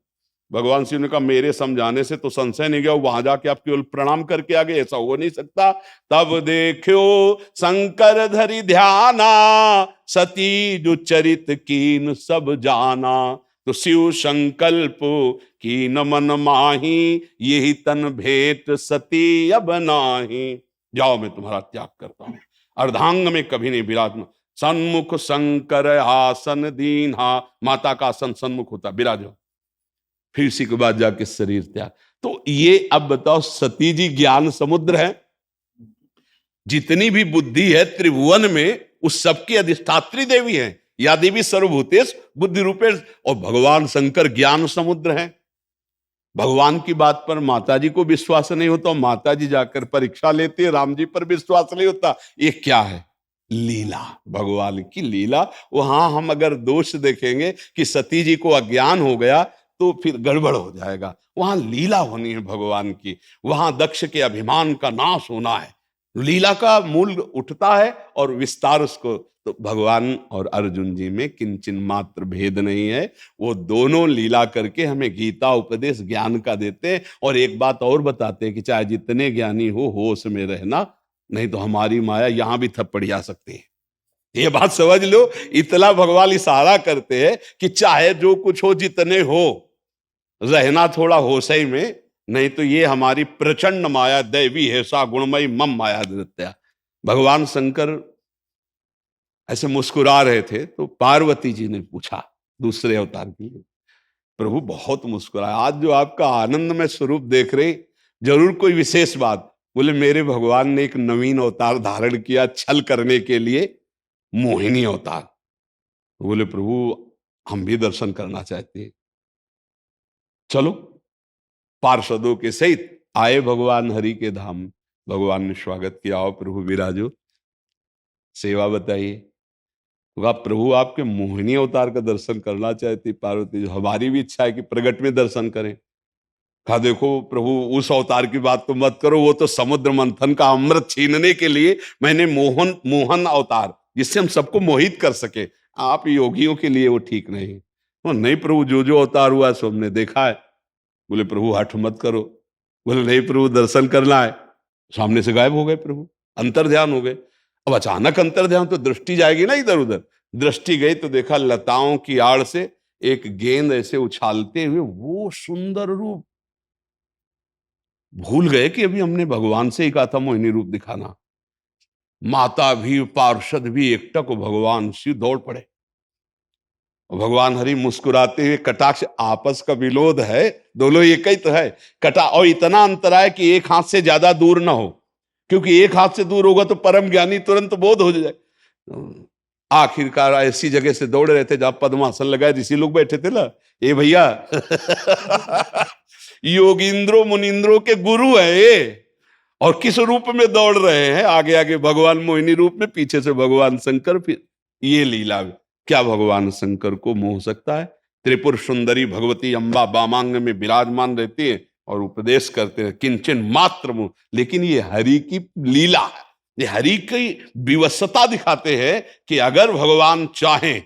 भगवान शिव ने कहा मेरे समझाने से तो संशय नहीं गया, वहां जाके आप केवल प्रणाम करके आ गए, ऐसा हो नहीं सकता। तब देखो शंकर धरि ध्याना सती जो चरित कीन सब जाना, तो शिव संकल्प की न मन माही यही तन भेंट सती अब नाही। जाओ मैं तुम्हारा त्याग करता हूं, अर्धांग में कभी नहीं विराजमान। सन्मुख शंकर आसन दीन्हा, माता का आसन सन्मुख होता, विराजो। फिर इसी के बाद जाके शरीर त्याग। तो ये अब बताओ, सती जी ज्ञान समुद्र है, जितनी भी बुद्धि है त्रिभुवन में उस सबकी अधिष्ठात्री देवी है, या देवी सर्वभूतेष बुद्धि रूपेश, और भगवान शंकर ज्ञान समुद्र है। भगवान की बात पर माता जी को विश्वास नहीं होता, माता जी जाकर परीक्षा लेती है, राम जी पर विश्वास नहीं होता। ये क्या है? लीला, भगवान की लीला। वहां हम अगर दोष देखेंगे कि सती जी को अज्ञान हो गया तो फिर गड़बड़ हो जाएगा। वहां लीला होनी है भगवान की, वहां दक्ष के अभिमान का नाश होना है। लीला का मूल उठता है और विस्तार उसको। तो भगवान और अर्जुन जी में किंचन मात्र भेद नहीं है, वो दोनों लीला करके हमें गीता उपदेश ज्ञान का देते हैं। और एक बात और बताते हैं कि चाहे जितने ज्ञानी हो होश में रहना, नहीं तो हमारी माया यहां भी थप्पड़ी आ सकती है। ये बात समझ लो, इतना भगवान इशारा करते हैं कि चाहे जो कुछ हो जितने हो, रहना थोड़ा होश ही में, नहीं तो ये हमारी प्रचंड माया दैवी है सा गुणमयी मम माया दृत्या। भगवान शंकर ऐसे मुस्कुरा रहे थे तो पार्वती जी ने पूछा दूसरे अवतार के लिए, प्रभु बहुत मुस्कुराया आज, जो आपका आनंद में स्वरूप देख रहे, जरूर कोई विशेष बात। बोले मेरे भगवान ने एक नवीन अवतार धारण किया छल करने के लिए, मोहिनी अवतार। बोले प्रभु हम भी दर्शन करना चाहते हैं। चलो, पार्षदों के सहित आए भगवान हरि के धाम। भगवान ने स्वागत किया, आओ प्रभु विराजो, सेवा बताइए। कहा प्रभु आपके मोहिनी अवतार का दर्शन करना चाहती पार्वती जी, हमारी भी इच्छा है कि प्रगट में दर्शन करें। कहा देखो प्रभु उस अवतार की बात तो मत करो, वो तो समुद्र मंथन का अमृत छीनने के लिए मैंने मोहन अवतार, जिससे हम सबको मोहित कर सके, आप योगियों के लिए वो ठीक नहीं। वो नहीं प्रभु, जो जो अवतार हुआ सो हमने देखा है। बोले प्रभु हठ मत करो। बोले नहीं प्रभु दर्शन करना है। सामने से गायब हो गए प्रभु, अंतर ध्यान हो गए। अब अचानक अंतर ध्यान तो दृष्टि जाएगी ना इधर उधर। दृष्टि गई तो देखा लताओं की आड़ से एक गेंद ऐसे उछालते हुए वो सुंदर रूप। भूल गए कि अभी हमने भगवान से ही कहा था मोहिनी रूप दिखाना। माता भी पार्षद भी एकटक भगवान शिव दौड़ पड़े। भगवान हरि मुस्कुराते हुए कटाक्ष, आपस का विरोध है, दोनों एक ही तो है। कटा और इतना अंतर है कि एक हाथ से ज्यादा दूर ना हो, क्योंकि एक हाथ से दूर होगा तो परम ज्ञानी तुरंत बोध हो जाए। आखिरकार ऐसी जगह से दौड़ रहे थे जहां पद्मासन लगाए ऋषि लोग बैठे थे ना, ये भैया योगिंद्रो मुनिंद्रो के गुरु है ये, और किस रूप में दौड़ रहे हैं? आगे आगे भगवान मोहिनी रूप में, पीछे से भगवान शंकर। फिर ये लीला क्या भगवान शंकर को मोह सकता है? त्रिपुर सुंदरी भगवती अम्बा वामांग में विराजमान रहती है और उपदेश करते हैं किंचन मात्र मुंह। लेकिन ये हरि की लीला है, ये हरि की विवशता दिखाते हैं कि अगर भगवान चाहें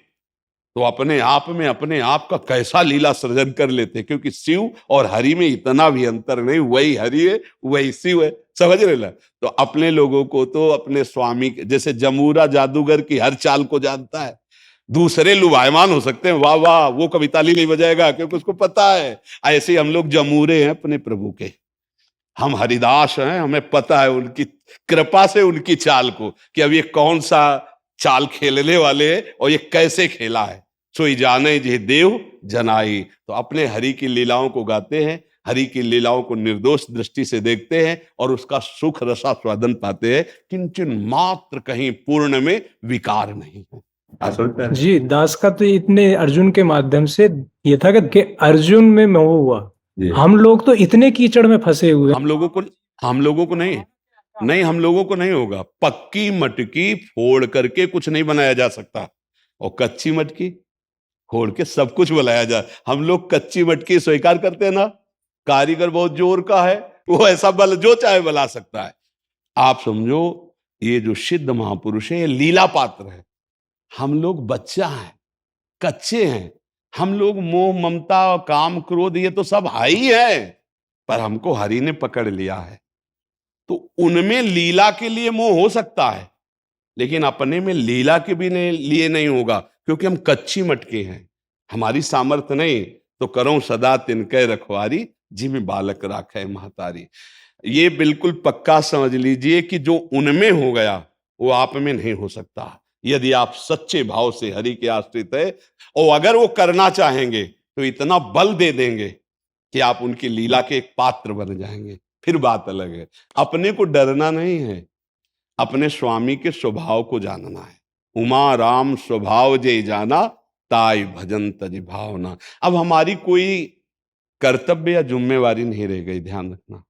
तो अपने आप का कैसा लीला सृजन कर लेते हैं। क्योंकि शिव और हरि में इतना भी अंतर नहीं, वही हरि है वही शिव है, समझ रहे ना? तो अपने लोगों को तो अपने स्वामी, जैसे जमूरा जादूगर की हर चाल को जानता है। दूसरे लुभायमान हो सकते हैं, वाह वाह वो कभी ताली नहीं बजाएगा क्योंकि उसको पता है। ऐसे हम लोग जमूरे हैं अपने प्रभु के, हम हरिदास हैं, हमें पता है उनकी कृपा से उनकी चाल को, कि अब ये कौन सा चाल खेलने वाले हैं और ये कैसे खेला है। सोई जाने जे देव जनाई। तो अपने हरि की लीलाओं को गाते हैं, हरि की लीलाओं को निर्दोष दृष्टि से देखते हैं और उसका सुख रसास्वादन पाते हैं। किंचन मात्र कहीं पूर्ण में विकार नहीं है। जी, दास का तो इतने अर्जुन के माध्यम से ये था कि अर्जुन में मोह हुआ। हम लोग तो इतने कीचड़ में फंसे हुए, हम लोगों को नहीं हम लोगों को नहीं होगा। पक्की मटकी फोड़ करके कुछ नहीं बनाया जा सकता, और कच्ची मटकी फोड़ के सब कुछ बनाया जा। हम लोग कच्ची मटकी स्वीकार करते हैं ना, कारीगर बहुत जोर का है, वो ऐसा बल जो चाहे बना सकता है। आप समझो ये जो सिद्ध महापुरुष है ये लीला पात्र है, हम लोग बच्चा हैं, कच्चे हैं। हम लोग मोह ममता और काम क्रोध ये तो सब है ही है, पर हमको हरि ने पकड़ लिया है। तो उनमें लीला के लिए मोह हो सकता है, लेकिन अपने में लीला के भी लिए नहीं होगा, क्योंकि हम कच्ची मटके हैं, हमारी सामर्थ्य नहीं। तो करो सदा तिनके रखवारी, जिम बालक राखे महतारी। ये बिल्कुल पक्का समझ लीजिए कि जो उनमें हो गया वो आप में नहीं हो सकता, यदि आप सच्चे भाव से हरि के आश्रित है। और अगर वो करना चाहेंगे तो इतना बल दे देंगे कि आप उनकी लीला के एक पात्र बन जाएंगे, फिर बात अलग है। अपने को डरना नहीं है, अपने स्वामी के स्वभाव को जानना है। उमा राम स्वभाव जे जाना, ताई भजन तज भावना। अब हमारी कोई कर्तव्य या जिम्मेवारी नहीं रह गई, ध्यान रखना।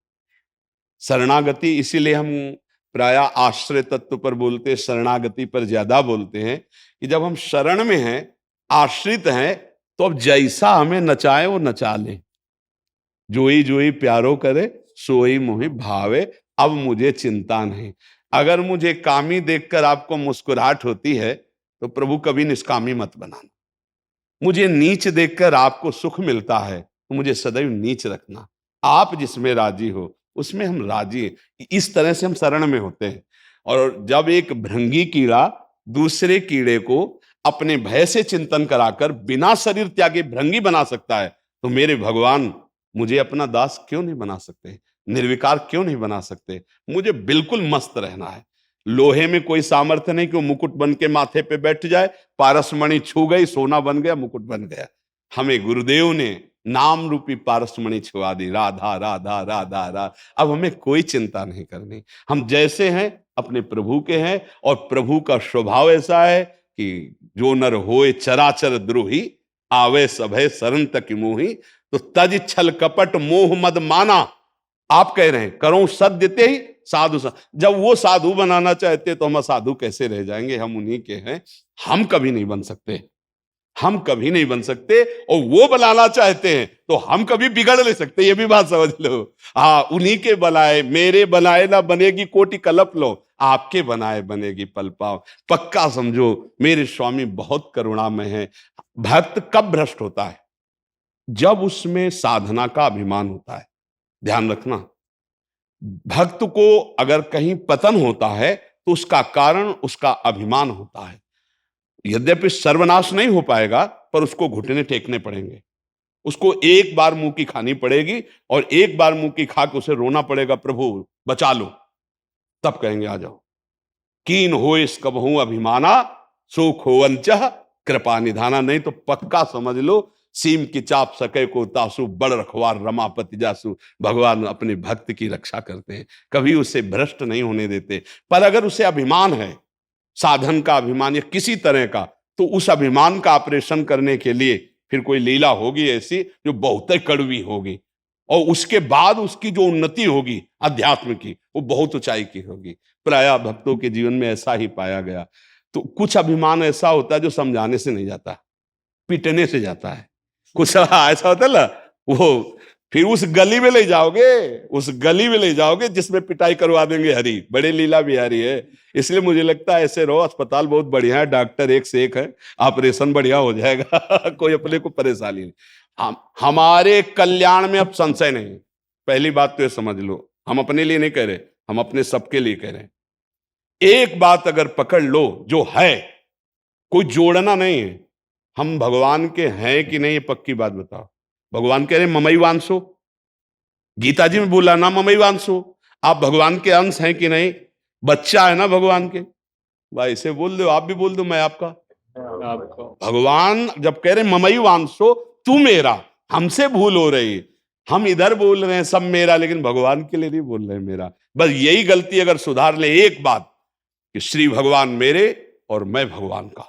शरणागति, इसीलिए हम प्राय आश्रय तत्व पर बोलते, शरणागति पर ज्यादा बोलते हैं, कि जब हम शरण में हैं, आश्रित हैं, तो अब जैसा हमें नचाए वो नचा ले। जोई जोई प्यारो करे, सोई मोहि भावे, अब मुझे चिंता नहीं। अगर मुझे कामी देखकर आपको मुस्कुराहट होती है तो प्रभु कभी निष्कामी मत बनाना। मुझे नीच देखकर आपको सुख मिलता है तो मुझे सदैव नीच रखना। आप जिसमें राजी हो उसमें हम राजी हैं। इस तरह से हम शरण में होते हैं। और जब एक भृंगी कीड़ा दूसरे कीड़े को अपने भय से चिंतन कराकर बिना शरीर त्यागे भृंगी बना सकता है, तो मेरे भगवान मुझे अपना दास क्यों नहीं बना सकते, निर्विकार क्यों नहीं बना सकते? मुझे बिल्कुल मस्त रहना है। लोहे में कोई सामर्थ्य नहीं कि वो मुकुट बन के माथे पे बैठ जाए, पारसमणि छू गई, सोना बन गया, मुकुट बन गया। हमें गुरुदेव ने नाम रूपी पारसमणि छुआ दी, राधा राधा राधा राधा। अब हमें कोई चिंता नहीं करनी, हम जैसे हैं अपने प्रभु के हैं, और प्रभु का स्वभाव ऐसा है कि जो नर होए चराचर द्रोही, आवे सभय शरण तक मोही, तो तज छल कपट मोह मद माना। आप कह रहे हैं करो सत्य ते ही साधु जब वो साधु बनाना चाहते तो हम असाधु कैसे रह जाएंगे? हम उन्हीं के हैं, हम कभी नहीं बन सकते, हम कभी नहीं बन सकते। और वो बनाना चाहते हैं तो हम कभी बिगड़ नहीं सकते, ये भी बात समझ लो। हाँ, उन्हीं के बनाए, मेरे बनाए ना बनेगी कोटि कलप लो, आपके बनाए बनेगी पल पाओ। पक्का समझो मेरे स्वामी बहुत करुणामय है। भक्त कब भ्रष्ट होता है? जब उसमें साधना का अभिमान होता है। ध्यान रखना, भक्त को अगर कहीं पतन होता है तो उसका कारण उसका अभिमान होता है। यद्यपि सर्वनाश नहीं हो पाएगा, पर उसको घुटने टेकने पड़ेंगे, उसको एक बार मुंह की खानी पड़ेगी, और एक बार मुंह की खा के उसे रोना पड़ेगा, प्रभु बचा लो, तब कहेंगे आ जाओ। कीन हो इस कबहू अभिमाना, सुख हो अंचह कृपा निधाना। नहीं तो पक्का समझ लो, सीम की चाप सके को तासु, बड़ रखवार रमापति जासु। भगवान अपने भक्त की रक्षा करते हैं, कभी उसे भ्रष्ट नहीं होने देते। पर अगर उसे अभिमान है, साधन का अभिमान या किसी तरह का, तो उस अभिमान का ऑपरेशन करने के लिए फिर कोई लीला होगी ऐसी जो बहुत ही कड़वी होगी, और उसके बाद उसकी जो उन्नति होगी अध्यात्म की, वो बहुत ऊंचाई की होगी। प्रायः भक्तों के जीवन में ऐसा ही पाया गया। तो कुछ अभिमान ऐसा होता है जो समझाने से नहीं जाता, पीटने से जाता है। कुछ ऐसा होता है ना, वो फिर उस गली में ले जाओगे, उस गली में ले जाओगे जिसमें पिटाई करवा देंगे हरी, बड़े लीला बिहारी है। इसलिए मुझे लगता है ऐसे रहो, अस्पताल बहुत बढ़िया है, डॉक्टर एक से एक है, ऑपरेशन बढ़िया हो जाएगा कोई अपने को परेशानी नहीं। हमारे कल्याण में अब संशय नहीं। पहली बात तो ये समझ लो, हम अपने लिए नहीं कह रहे, हम अपने सबके लिए कह रहे हैं। एक बात अगर पकड़ लो जो है, कोई जोड़ना नहीं है, हम भगवान के हैं कि नहीं, ये पक्की बात बताओ। भगवान कह रहे ममई वांसो, गीता जी में बोला ना ममई वांसो, आप भगवान के अंश हैं कि नहीं? बच्चा है ना भगवान के, भाई ऐसे बोल दो, आप भी बोल दो मैं आपका। भगवान जब कह रहे ममई वांसो, तू मेरा, हमसे भूल हो रही, हम इधर बोल रहे हैं सब मेरा, लेकिन भगवान के लिए नहीं बोल रहे मेरा। बस यही गलती अगर सुधार ले एक बात, कि श्री भगवान मेरे और मैं भगवान का,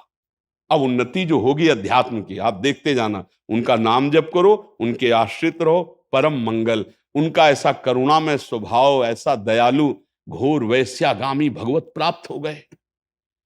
अब उन्नति जो होगी अध्यात्म की, आप देखते जाना। उनका नाम जप करो, उनके आश्रित रहो, परम मंगल। उनका ऐसा करुणामय स्वभाव, ऐसा दयालु, घोर वैश्यागामी भगवत प्राप्त हो गए,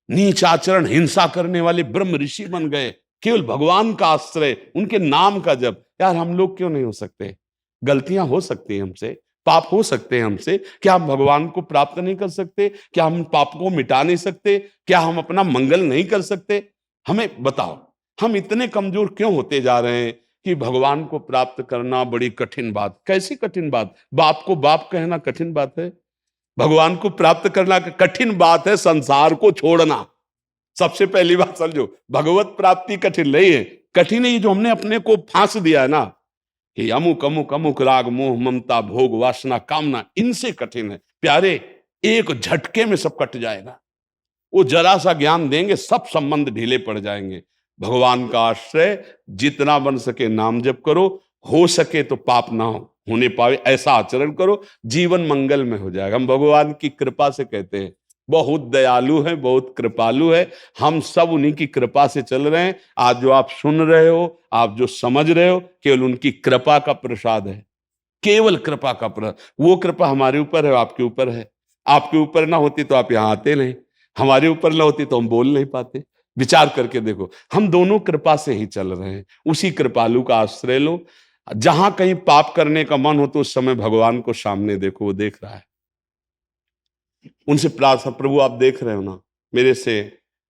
नीच आचरण हिंसा करने वाले ब्रह्म ऋषि बन गए, केवल भगवान का आश्रय, उनके नाम का जप। यार हम लोग क्यों नहीं हो सकते? गलतियां हो सकती हैं हमसे, पाप हो सकते हैं हमसे, क्या हम भगवान को प्राप्त नहीं कर सकते? क्या हम पाप को मिटा नहीं सकते? क्या हम अपना मंगल नहीं कर सकते? हमें बताओ, हम इतने कमजोर क्यों होते जा रहे हैं कि भगवान को प्राप्त करना बड़ी कठिन बात। कैसी कठिन बात? बाप को बाप कहना कठिन बात है? भगवान को प्राप्त करना कठिन बात है, संसार को छोड़ना। सबसे पहली बात समझो, भगवत प्राप्ति कठिन नहीं है। कठिन है जो हमने अपने को फांस दिया है ना, कि अमुक अमुक अमुक राग मोह ममता भोग वासना कामना, इनसे कठिन है। प्यारे, एक झटके में सब कट जाएगा। वो जरा सा ज्ञान देंगे, सब संबंध ढीले पड़ जाएंगे। भगवान का आश्रय जितना बन सके नाम जप करो, हो सके तो पाप ना होने पावे ऐसा आचरण करो, जीवन मंगल में हो जाएगा। हम भगवान की कृपा से कहते हैं, बहुत दयालु है, बहुत कृपालु है। हम सब उन्हीं की कृपा से चल रहे हैं। आज जो आप सुन रहे हो, आप जो समझ रहे हो, केवल उनकी कृपा का प्रसाद है, केवल कृपा का प्रसाद। वो कृपा हमारे ऊपर है, आपके ऊपर है। आपके ऊपर ना होती तो आप यहाँ आते नहीं, हमारे ऊपर ना होती तो हम बोल नहीं पाते। विचार करके देखो, हम दोनों कृपा से ही चल रहे हैं। उसी कृपालु का आश्रय लो। जहां कहीं पाप करने का मन हो तो उस समय भगवान को सामने देखो, वो देख रहा है। उनसे प्रार्थना, प्रभु आप देख रहे हो ना, मेरे से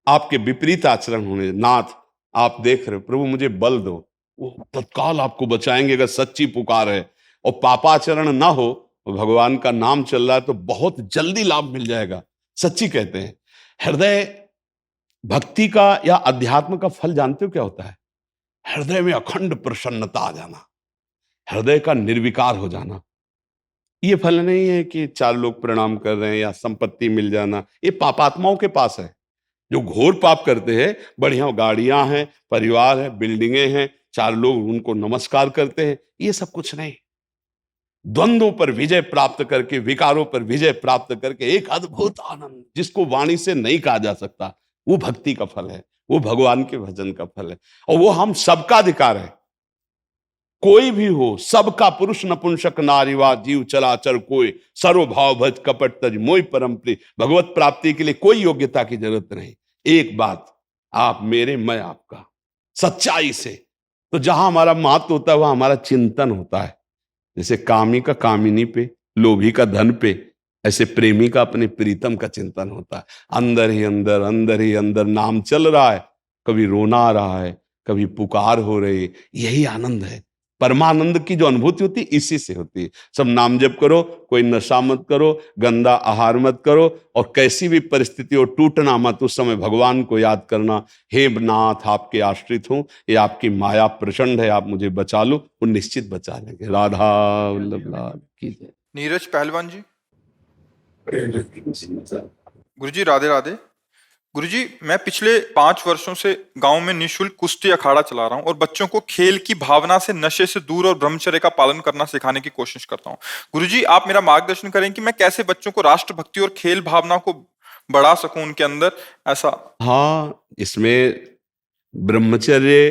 आपके विपरीत आचरण होने, नाथ आप देख रहे हो, प्रभु मुझे बल दो। वो तत्काल आपको बचाएंगे अगर सच्ची पुकार है। और पापाचरण ना हो, भगवान का नाम चल रहा है तो बहुत जल्दी लाभ मिल जाएगा। सच्ची कहते हैं, हृदय भक्ति का या अध्यात्म का फल जानते हो क्या होता है? हृदय में अखंड प्रसन्नता आ जाना, हृदय का निर्विकार हो जाना। ये फल नहीं है कि 4 लोग प्रणाम कर रहे हैं या संपत्ति मिल जाना। ये पापात्माओं के पास है, जो घोर पाप करते हैं। बढ़िया गाड़ियां हैं, परिवार है, बिल्डिंगें हैं, चार लोग उनको नमस्कार करते हैं, ये सब कुछ नहीं। द्वंद्वों पर विजय प्राप्त करके, विकारों पर विजय प्राप्त करके एक अद्भुत आनंद जिसको वाणी से नहीं कहा जा सकता, वो भक्ति का फल है, वो भगवान के भजन का फल है, और वो हम सबका अधिकार है। कोई भी हो, सबका, पुरुष नपुंसक नारीवा जीव चराचर कोई, सर्वभाव भज कपट तज मोय परम प्रिय। भगवत प्राप्ति के लिए कोई योग्यता की जरूरत नहीं। एक बात, आप मेरे, मैं आपका, सच्चाई से। तो जहां हमारा महत्व होता है वहां हमारा चिंतन होता है। जैसे कामी का कामिनी पे, लोभी का धन पे, ऐसे प्रेमी का अपने प्रीतम का चिंतन होता है। अंदर ही अंदर, अंदर ही अंदर नाम चल रहा है, कभी रोना आ रहा है, कभी पुकार हो रही है। यही आनंद है। परमानंद की जो अनुभूति होती है इसी से होती है। सब नाम जप करो, कोई नशा मत करो, गंदा आहार मत करो, और कैसी भी परिस्थिति हो टूटना मत। उस समय भगवान को याद करना, हे नाथ आपके आश्रित हूं, ये आपकी माया प्रचंड है, आप मुझे बचा लो। वो निश्चित बचा लेंगे। राधा वल्लभ लाल की जय। नीरज पहलवान जी। गुरुजी राधे राधे। गुरुजी, मैं पिछले 5 वर्षों से गांव में निःशुल्क कुश्ती अखाड़ा चला रहा हूं और बच्चों को खेल की भावना से, नशे से दूर और ब्रह्मचर्य का पालन करना सिखाने की कोशिश करता हूं। गुरुजी, आप मेरा मार्गदर्शन करें कि मैं कैसे बच्चों को राष्ट्रभक्ति और खेल भावना को बढ़ा सकूं उनके अंदर, ऐसा। हाँ, इसमें ब्रह्मचर्य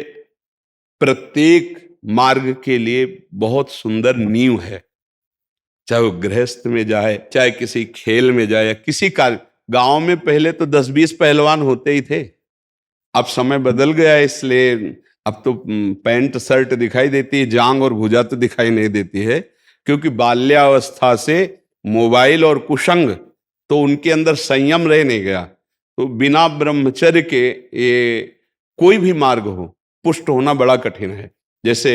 प्रत्येक मार्ग के लिए बहुत सुंदर नींव है। चाहे वो गृहस्थ में जाए, चाहे किसी खेल में जाए, या किसी कार्य। गांव में पहले तो 10-20 पहलवान होते ही थे। अब समय बदल गया, इसलिए अब तो पैंट शर्ट दिखाई देती है, जांग और भुजा तो दिखाई नहीं देती है। क्योंकि बाल्यावस्था से मोबाइल और कुसंग, तो उनके अंदर संयम रह नहीं गया। तो बिना ब्रह्मचर्य के ये कोई भी मार्ग हो, पुष्ट होना बड़ा कठिन है। जैसे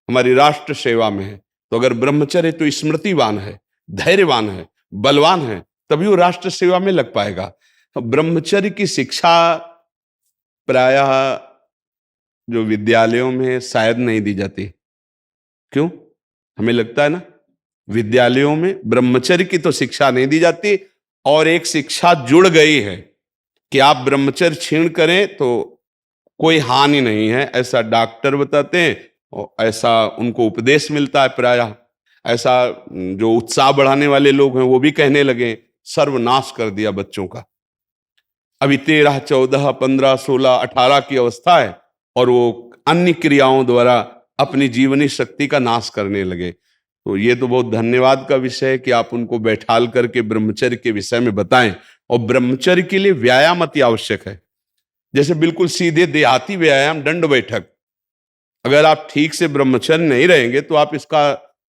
हमारी राष्ट्र सेवा में है, तो अगर ब्रह्मचर्य तो स्मृतिवान है, धैर्यवान है, बलवान है, तभी वो राष्ट्र सेवा में लग पाएगा। तो ब्रह्मचर्य की शिक्षा प्रायः जो विद्यालयों में शायद नहीं दी जाती। क्यों? हमें लगता है ना, विद्यालयों में ब्रह्मचर्य की तो शिक्षा नहीं दी जाती, और एक शिक्षा जुड़ गई है कि आप ब्रह्मचर्य छीण करें तो कोई हानि नहीं है, ऐसा डॉक्टर बताते हैं, और ऐसा उनको उपदेश मिलता है प्रायः। ऐसा जो उत्साह बढ़ाने वाले लोग हैं वो भी कहने लगे। सर्वनाश कर दिया बच्चों का। अभी 13, 14, 15, 16, 18 की अवस्था है, और वो अन्य क्रियाओं द्वारा अपनी जीवनी शक्ति का नाश करने लगे। तो ये तो बहुत धन्यवाद का विषय है कि आप उनको बैठाल करके ब्रह्मचर्य के विषय में बताएं। और ब्रह्मचर्य के लिए व्यायाम अति आवश्यक है। जैसे बिल्कुल सीधे देहाती व्यायाम, दंड बैठक, अगर आप ठीक से ब्रह्मचर्य नहीं रहेंगे तो आप इसका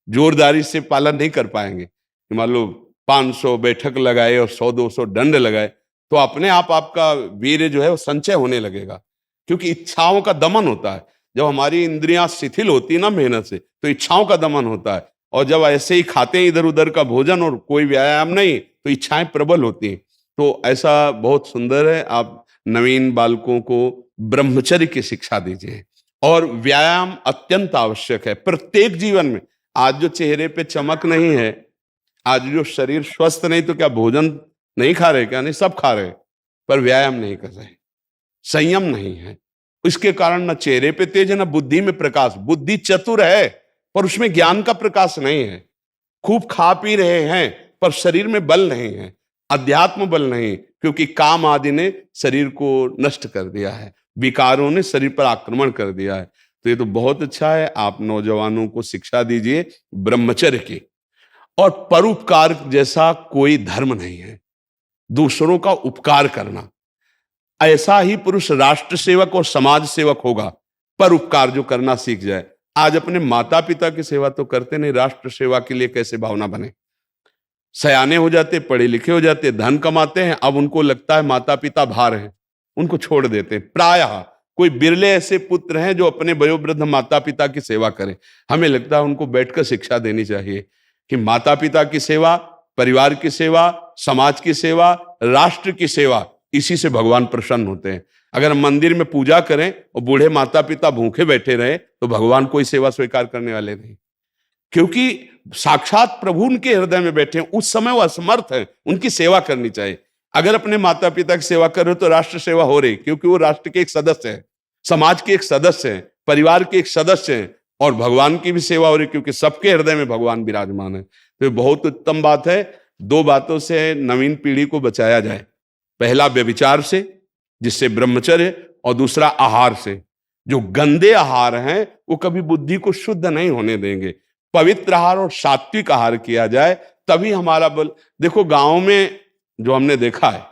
जोरदारी से पालन नहीं कर पाएंगे। मान लो 500 बैठक लगाए और 100-200 दंड लगाए, तो अपने आप आपका वीर्य जो है वो संचय होने लगेगा। क्योंकि इच्छाओं का दमन होता है। जब हमारी इंद्रियां शिथिल होती ना मेहनत से, तो इच्छाओं का दमन होता है। और जब ऐसे ही खाते हैं इधर उधर का भोजन और कोई व्यायाम नहीं, तो इच्छाएं प्रबल होती हैं। तो ऐसा बहुत सुंदर है, आप नवीन बालकों को ब्रह्मचर्य की शिक्षा दीजिए। और व्यायाम अत्यंत आवश्यक है प्रत्येक जीवन में। आज जो चेहरे पे चमक नहीं है, आज जो शरीर स्वस्थ नहीं, तो क्या भोजन नहीं खा रहे? क्या नहीं, सब खा रहे, पर व्यायाम नहीं कर रहे, संयम नहीं है। इसके कारण न चेहरे पे तेज है, न बुद्धि में प्रकाश। बुद्धि चतुर है पर उसमें ज्ञान का प्रकाश नहीं है। खूब खा पी रहे हैं पर शरीर में बल नहीं है, अध्यात्म बल नहीं, क्योंकि काम आदि ने शरीर को नष्ट कर दिया है, विकारों ने शरीर पर आक्रमण कर दिया है। तो ये तो बहुत अच्छा है, आप नौजवानों को शिक्षा दीजिए ब्रह्मचर्य की। और परोपकार जैसा कोई धर्म नहीं है, दूसरों का उपकार करना। ऐसा ही पुरुष राष्ट्र सेवक और समाज सेवक होगा, परोपकार जो करना सीख जाए। आज अपने माता पिता की सेवा तो करते नहीं, राष्ट्र सेवा के लिए कैसे भावना बने? सयाने हो जाते, पढ़े लिखे हो जाते, धन कमाते हैं, अब उनको लगता है माता पिता भार हैं, उनको छोड़ देते हैं। प्रायः कोई बिरले ऐसे पुत्र हैं जो अपने वयोवृद्ध माता पिता की सेवा करें। हमें लगता है उनको बैठकर शिक्षा देनी चाहिए कि माता पिता की सेवा, परिवार की सेवा, समाज की सेवा, राष्ट्र की सेवा, इसी से भगवान प्रसन्न होते हैं। अगर हम मंदिर में पूजा करें और बूढ़े माता पिता भूखे बैठे रहे, तो भगवान कोई सेवा स्वीकार करने वाले नहीं, क्योंकि साक्षात प्रभु उनके हृदय में बैठे हैं। उस समय वो असमर्थ है, उनकी सेवा करनी चाहिए। अगर अपने माता पिता की सेवा कर रहे हो तो राष्ट्र सेवा हो रही, क्योंकि वो राष्ट्र के एक सदस्य है, समाज के एक सदस्य है, परिवार के एक सदस्य हैं और भगवान की भी सेवा हो रही, क्योंकि सबके हृदय में भगवान विराजमान है। तो ये बहुत उत्तम बात है। दो बातों से नवीन पीढ़ी को बचाया जाए, पहला व्यभिचार से जिससे ब्रह्मचर्य, और दूसरा आहार से। जो गंदे आहार हैं वो कभी बुद्धि को शुद्ध नहीं होने देंगे। पवित्र आहार और सात्विक आहार किया जाए तभी हमारा बल। देखो गांव में जो हमने देखा है,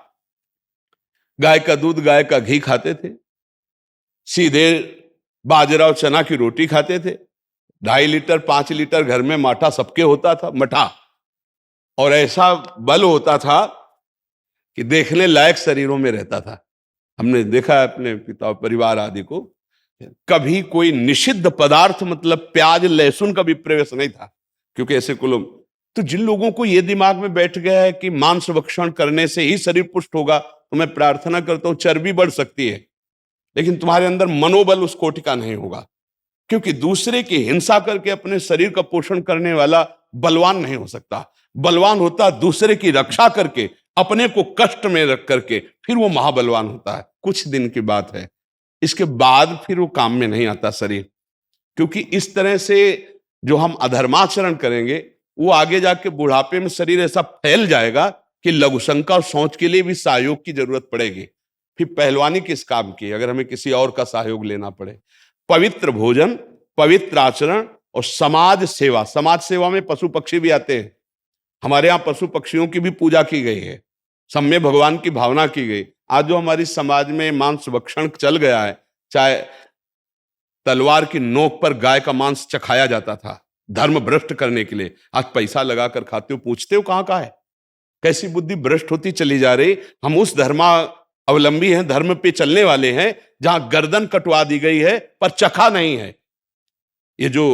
गाय का दूध गाय का घी खाते थे, सीधे बाजरा और चना की रोटी खाते थे, 2.5 लीटर 5 लीटर घर में माठा सबके होता था, मठा, और ऐसा बल होता था कि देखने लायक शरीरों में रहता था। हमने देखा है अपने पिता परिवार आदि को, कभी कोई निषिद्ध पदार्थ मतलब प्याज लहसुन का भी प्रवेश नहीं था, क्योंकि ऐसे कुल। तो जिन लोगों को यह दिमाग में बैठ गया है कि मांस भक्षण करने से ही शरीर पुष्ट होगा, तो मैं प्रार्थना करता हूं चर्बी बढ़ सकती है, लेकिन तुम्हारे अंदर मनोबल उस कोटि का नहीं होगा, क्योंकि दूसरे की हिंसा करके अपने शरीर का पोषण करने वाला बलवान नहीं हो सकता। बलवान होता दूसरे की रक्षा करके, अपने को कष्ट में रख करके, फिर वो महाबलवान होता है। कुछ दिन की बात है, इसके बाद फिर वो काम में नहीं आता शरीर, क्योंकि इस तरह से जो हम अधर्माचरण करेंगे वो आगे जाके बुढ़ापे में शरीर ऐसा फैल जाएगा कि लघुशंका और शौच के लिए भी सहयोग की जरूरत पड़ेगी। फिर पहलवानी किस काम की अगर हमें किसी और का सहयोग लेना पड़े। पवित्र भोजन, पवित्र आचरण और समाज सेवा। समाज सेवा में पशु पक्षी भी आते हैं। हमारे यहाँ पशु पक्षियों की भी पूजा की गई है, सब में भगवान की भावना की गई। आज जो हमारी समाज में मांस भक्षण चल गया है, चाहे तलवार की नोक पर गाय का मांस चखाया जाता था धर्म भ्रष्ट करने के लिए, आज पैसा लगाकर खाते हो, पूछते हो कहाँ का है। कैसी बुद्धि भ्रष्ट होती चली जा रही। हम उस धर्मा अवलंबी हैं, धर्म पे चलने वाले हैं जहां गर्दन कटवा दी गई है पर चखा नहीं है। ये जो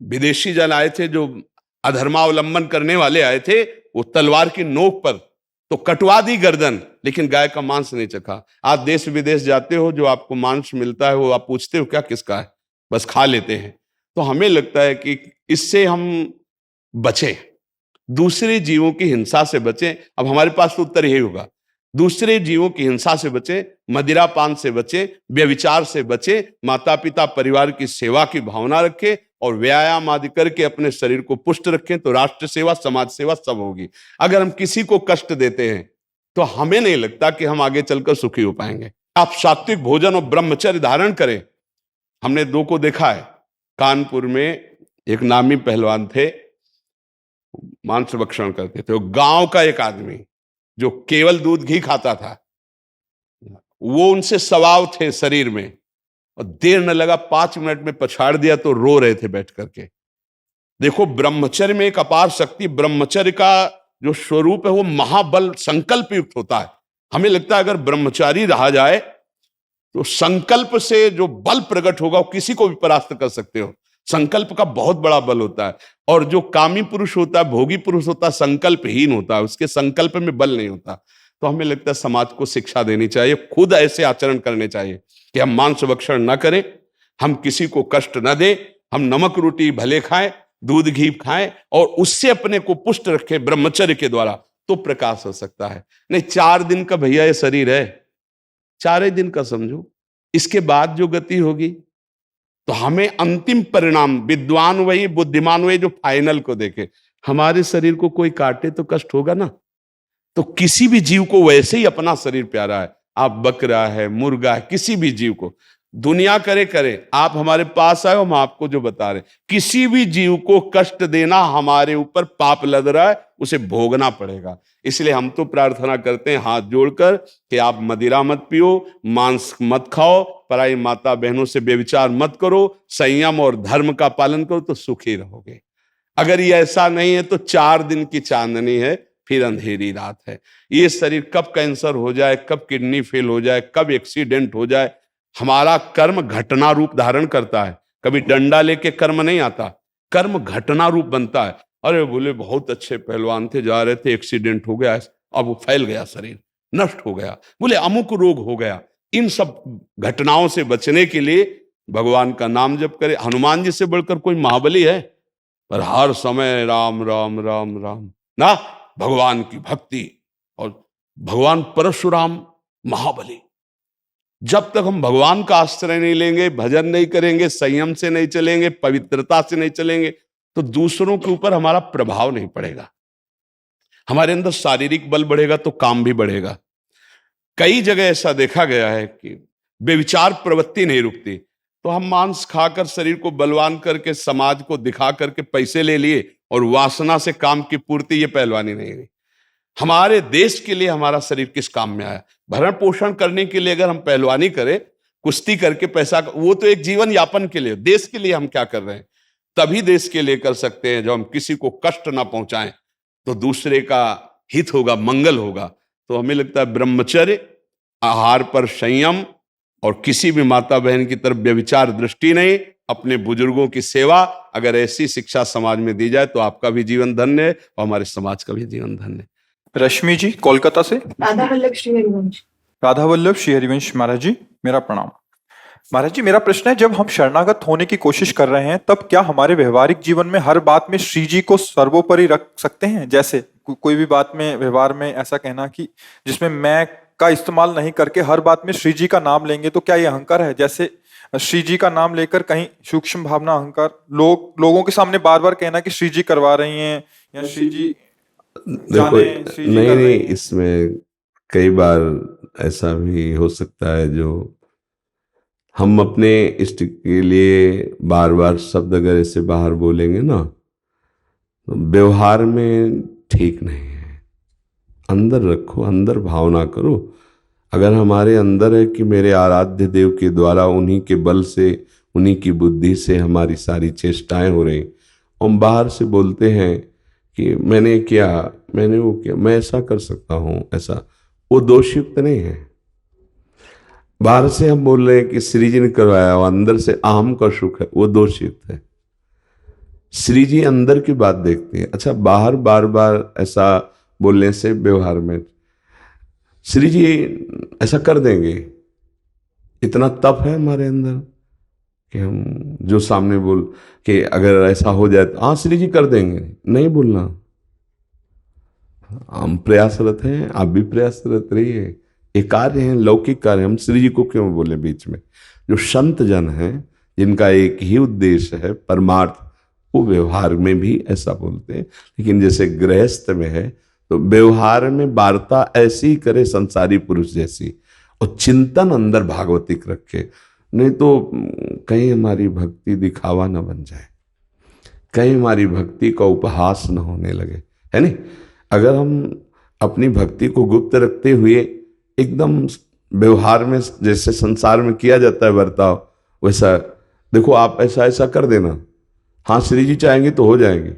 विदेशी जन आए थे, जो अधर्मावलंबन करने वाले आए थे, वो तलवार की नोक पर तो कटवा दी गर्दन, लेकिन गाय का मांस नहीं चखा। आप देश विदेश जाते हो, जो आपको मांस मिलता है वो आप पूछते हो क्या किसका है, बस खा लेते हैं। तो हमें लगता है कि इससे हम बचें, दूसरे जीवों की हिंसा से बचें। अब हमारे पास तो उत्तर यही होगा, दूसरे जीवों की हिंसा से बचें, मदिरापान से बचें, व्यभिचार से बचें, माता पिता परिवार की सेवा की भावना रखें और व्यायाम आदि करके अपने शरीर को पुष्ट रखें, तो राष्ट्र सेवा समाज सेवा सब होगी। अगर हम किसी को कष्ट देते हैं तो हमें नहीं लगता कि हम आगे चलकर सुखी हो पाएंगे। आप सात्विक भोजन और ब्रह्मचर्य धारण करें। हमने दो को देखा है, कानपुर में एक नामी पहलवान थे, मांस भक्षण करते थे। गांव का एक आदमी जो केवल दूध घी खाता था, वो उनसे सवाव थे शरीर में, और देर न लगा 5 मिनट में पछाड़ दिया तो रो रहे थे बैठ करके। देखो ब्रह्मचर्य में एक अपार शक्ति, ब्रह्मचर्य का जो स्वरूप है वो महाबल संकल्प युक्त होता है। हमें लगता है अगर ब्रह्मचारी रहा जाए तो संकल्प से जो बल प्रकट होगा वो किसी को भी परास्त कर सकते हो। संकल्प का बहुत बड़ा बल होता है, और जो कामी पुरुष होता है, भोगी पुरुष होता है, संकल्पहीन होता है, उसके संकल्प में बल नहीं होता। तो हमें लगता है समाज को शिक्षा देनी चाहिए, खुद ऐसे आचरण करने चाहिए कि हम मांस भक्षण न करें, हम किसी को कष्ट न दें, हम नमक रोटी भले खाएं, दूध घी खाएं और उससे अपने को पुष्ट रखें ब्रह्मचर्य के द्वारा, तो प्रकाश हो सकता है। नहीं 4 दिन का भैया ये शरीर है, 4 दिन का समझो, इसके बाद जो गति होगी तो हमें अंतिम परिणाम, विद्वान वही बुद्धिमान वही जो फाइनल को देखे। हमारे शरीर को कोई काटे तो कष्ट होगा ना, तो किसी भी जीव को वैसे ही अपना शरीर प्यारा है। आप बकरा है, मुर्गा है, किसी भी जीव को दुनिया करे, आप हमारे पास आए, हम आपको जो बता रहे, किसी भी जीव को कष्ट देना हमारे ऊपर पाप लग रहा है, उसे भोगना पड़ेगा। इसलिए हम तो प्रार्थना करते हैं हाथ जोड़कर कि आप मदिरा मत पियो, मांस मत खाओ, पराई माता बहनों से व्यभिचार मत करो, संयम और धर्म का पालन करो, तो सुखी रहोगे। अगर ये ऐसा नहीं है तो 4 दिन की चांदनी है, फिर अंधेरी रात है। ये शरीर कब कैंसर हो जाए, कब किडनी फेल हो जाए, कब एक्सीडेंट हो जाए, हमारा कर्म घटना रूप धारण करता है। कभी डंडा लेके कर्म नहीं आता, कर्म घटना रूप बनता है। अरे बोले बहुत अच्छे पहलवान थे, जा रहे थे, एक्सीडेंट हो गया, अब वो फैल गया, शरीर नष्ट हो गया, बोले अमुक रोग हो गया। इन सब घटनाओं से बचने के लिए भगवान का नाम जप करे। हनुमान जी से बढ़कर कोई महाबली है, पर हर समय राम राम राम राम ना, भगवान की भक्ति। और भगवान परशुराम महाबली, जब तक हम भगवान का आश्रय नहीं लेंगे, भजन नहीं करेंगे, संयम से नहीं चलेंगे, पवित्रता से नहीं चलेंगे, तो दूसरों के ऊपर हमारा प्रभाव नहीं पड़ेगा। हमारे अंदर शारीरिक बल बढ़ेगा तो काम भी बढ़ेगा। कई जगह ऐसा देखा गया है कि बेविचार प्रवृत्ति नहीं रुकती, तो हम मांस खाकर शरीर को बलवान करके समाज को दिखा करके पैसे ले लिए और वासना से काम की पूर्ति, ये पहलवानी नहीं हुई। हमारे देश के लिए हमारा शरीर किस काम में आया? भरण पोषण करने के लिए अगर हम पहलवानी करें, कुश्ती करके पैसा, वो तो एक जीवन यापन के लिए, देश के लिए हम क्या कर रहे हैं? तभी देश के लिए कर सकते हैं जब हम किसी को कष्ट ना पहुंचाएं, तो दूसरे का हित होगा, मंगल होगा। तो हमें लगता है ब्रह्मचर्य, आहार पर संयम और किसी भी माता बहन की तरफ व्यभिचार दृष्टि नहीं, अपने बुजुर्गों की सेवा, अगर ऐसी शिक्षा समाज में दी जाए तो आपका भी जीवन धन्य है और हमारे समाज का भी जीवन धन्य है। रश्मि जी कोलकाता से। राधा वल्लभ श्री हरिवंश। राधा वल्लभ श्री हरिवंश महाराज जी, मेरा प्रणाम। महाराज जी, मेरा प्रश्न है, जब हम शरणागत होने की कोशिश कर रहे हैं तब क्या हमारे व्यवहारिक जीवन में हर बात में श्री जी को सर्वोपरि रख सकते हैं? जैसे कोई भी बात में, व्यवहार में ऐसा कहना कि जिसमें मैं का इस्तेमाल नहीं करके हर बात में श्री जी का नाम लेंगे, तो क्या ये अहंकार है? जैसे श्री जी का नाम लेकर कहीं सूक्ष्म भावना, अहंकार, लोगों के सामने बार बार कहना कि श्री जी करवा रही हैं या श्री जी देखो, नहीं, इसमें कई बार ऐसा भी हो सकता है जो हम अपने इष्ट के लिए बार बार शब्द अगर ऐसे बाहर बोलेंगे ना, तो व्यवहार में ठीक नहीं है। अंदर रखो, अंदर भावना करो। अगर हमारे अंदर है कि मेरे आराध्य देव के द्वारा, उन्हीं के बल से, उन्हीं की बुद्धि से हमारी सारी चेष्टाएं हो रही, हम बाहर से बोलते हैं कि मैंने किया, मैंने वो किया, मैं ऐसा कर सकता हूँ, ऐसा, वो दोषयुक्त नहीं है। बाहर से हम बोल रहे हैं कि श्री जी ने करवाया, और अंदर से अहम का सुख है, वो दोषयुक्त है। श्री जी अंदर की बात देखते हैं। अच्छा, बाहर बार बार ऐसा बोलने से व्यवहार में श्री जी ऐसा कर देंगे, इतना तप है हमारे अंदर कि हम जो सामने बोल कि अगर ऐसा हो जाए तो हाँ श्री जी कर देंगे, नहीं बोलना। हम प्रयासरत हैं, आप भी प्रयासरत रहिए। ये कार्य हैं, लौकिक कार्य, हम श्री जी को क्यों बोले बीच में? जो संत जन हैं, जिनका एक ही उद्देश्य है परमार्थ, वो व्यवहार में भी ऐसा बोलते हैं। लेकिन जैसे गृहस्थ में है तो व्यवहार में वार्ता ऐसी ही करे संसारी पुरुष जैसी, और चिंतन अंदर भागवतिक रखे, नहीं तो कहीं हमारी भक्ति दिखावा न बन जाए, कहीं हमारी भक्ति का उपहास न होने लगे, है नहीं? अगर हम अपनी भक्ति को गुप्त रखते हुए एकदम व्यवहार में जैसे संसार में किया जाता है बर्ताव, वैसा देखो आप ऐसा ऐसा कर देना, हाँ श्री जी चाहेंगे तो हो जाएंगे।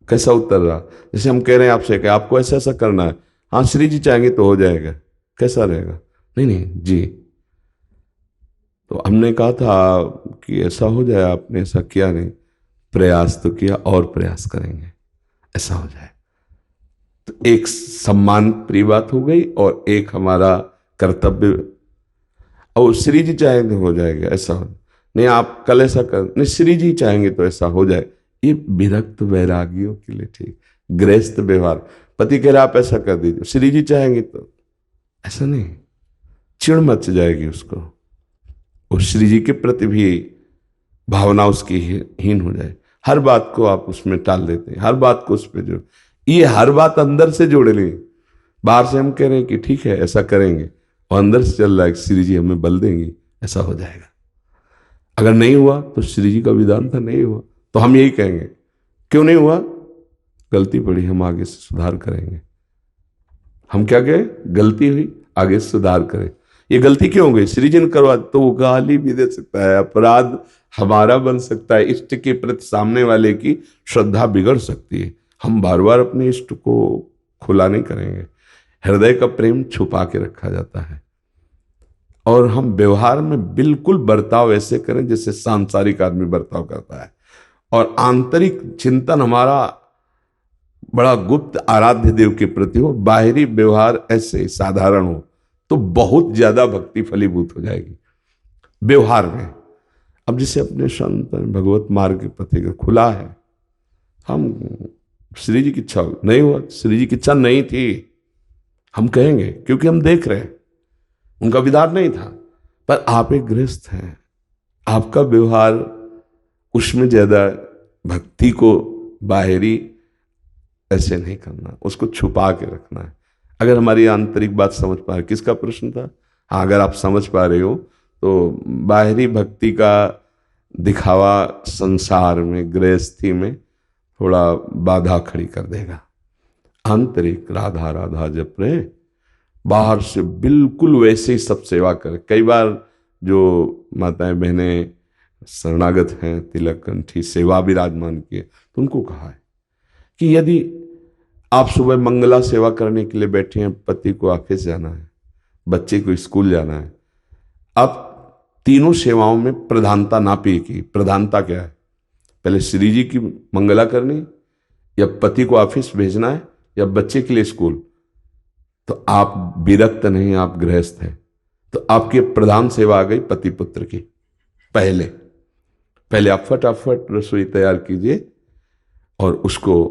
कैसा उत्तर रहा? जैसे हम कह रहे हैं आपसे कि आपको ऐसा ऐसा करना है, हाँ श्री जी चाहेंगे तो हो जाएगा, कैसा रहेगा? नहीं नहीं जी, तो हमने कहा था कि ऐसा हो जाए, आपने ऐसा किया नहीं, प्रयास तो किया और प्रयास करेंगे ऐसा हो जाए। तो एक सम्मान प्रिय बात हो गई और एक हमारा कर्तव्य, और श्री जी चाहेंगे तो हो जाएगा, ऐसा हो नहीं, आप कल ऐसा कर, नहीं श्री जी चाहेंगे तो ऐसा हो जाए। ये विरक्त वैरागियों के लिए ठीक। गृहस्थ व्यवहार, पति कह रहा आप ऐसा कर दीजिए, श्री जी चाहेंगे तो, ऐसा नहीं, चिड़ मच जाएगी उसको, वो श्री जी के प्रति भी भावना उसकी हीन हो जाए। हर बात को आप उसमें टाल देते हैं, हर बात को उस पर जोड़, ये हर बात अंदर से जोड़ लें। बाहर से हम कह रहे हैं कि ठीक है ऐसा करेंगे, और अंदर से चल रहा है श्री जी हमें बल देंगी, ऐसा हो जाएगा। अगर नहीं हुआ तो श्री जी का विधान था, नहीं हुआ तो हम यही कहेंगे क्यों नहीं हुआ, गलती पड़ी, हम आगे से सुधार करेंगे। हम क्या कहें, गलती हुई, आगे से सुधार करें। ये गलती क्यों हो गई, श्री जी ने करवा, तो वो गाली भी दे सकता है, अपराध हमारा बन सकता है, इष्ट के प्रति सामने वाले की श्रद्धा बिगड़ सकती है। हम बार बार अपने इष्ट को खुला नहीं करेंगे, हृदय का प्रेम छुपा के रखा जाता है। और हम व्यवहार में बिल्कुल बर्ताव ऐसे करें जैसे सांसारिक आदमी बर्ताव करता है, और आंतरिक चिंतन हमारा बड़ा गुप्त आराध्य देव के प्रति हो, बाहरी व्यवहार ऐसे साधारण हो, तो बहुत ज्यादा भक्ति फलीभूत हो जाएगी व्यवहार में। अब जैसे अपने संत भगवत मार्ग के प्रति खुला है, हम श्री जी की इच्छा नहीं हुआ, श्री जी की इच्छा नहीं थी, हम कहेंगे क्योंकि हम देख रहे हैं उनका विधान नहीं था। पर आप एक गृहस्थ हैं, आपका व्यवहार उसमें ज्यादा भक्ति को बाहरी ऐसे नहीं करना, उसको छुपा के रखना है। अगर हमारी आंतरिक बात समझ पा रहे, किसका प्रश्न था? हाँ, अगर आप समझ पा रहे हो तो बाहरी भक्ति का दिखावा संसार में, गृहस्थी में थोड़ा बाधा खड़ी कर देगा। आंतरिक राधा राधा जप रहे, बाहर से बिल्कुल वैसे ही सब सेवा करे। कई बार जो माताएं बहनें शरणागत हैं, तिलक कंठी सेवा विराजमान किए, तो उनको कहा है कि यदि आप सुबह मंगला सेवा करने के लिए बैठे हैं, पति को ऑफिस जाना है, बच्चे को स्कूल जाना है, आप तीनों सेवाओं में प्रधानता ना पे की। प्रधानता क्या है? पहले श्री जी की मंगला करनी, या पति को ऑफिस भेजना है, या बच्चे के लिए स्कूल। तो आप विरक्त नहीं, आप गृहस्थ हैं, तो आपकी प्रधान सेवा आ गई पति पुत्र की। पहले आप फटाफट रसोई तैयार कीजिए और उसको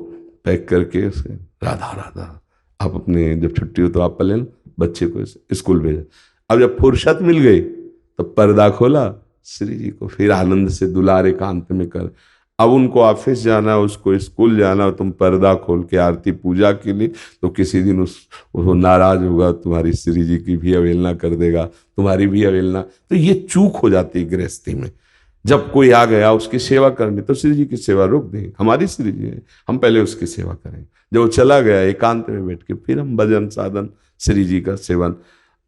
पैक करके उसे राधा राधा, आप अपने जब छुट्टी हो तो आप पहले बच्चे को स्कूल भेजा। अब जब फुर्सत मिल गई तो पर्दा खोला, श्री जी को फिर आनंद से दुलार एकांत में कर। अब उनको ऑफिस जाना, उसको स्कूल जाना, तुम पर्दा खोल के आरती पूजा के लिए, तो किसी दिन वो नाराज होगा, तुम्हारी श्री जी की भी अवहेलना कर देगा, तुम्हारी भी अवहेलना। तो ये चूक हो जाती है गृहस्थी में। जब कोई आ गया उसकी सेवा करनी, तो श्री जी की सेवा रोक दें, हमारी श्री जी है, हम पहले उसकी सेवा करें। जब वो चला गया एकांत में बैठ के, फिर हम भजन साधन श्री जी का सेवन।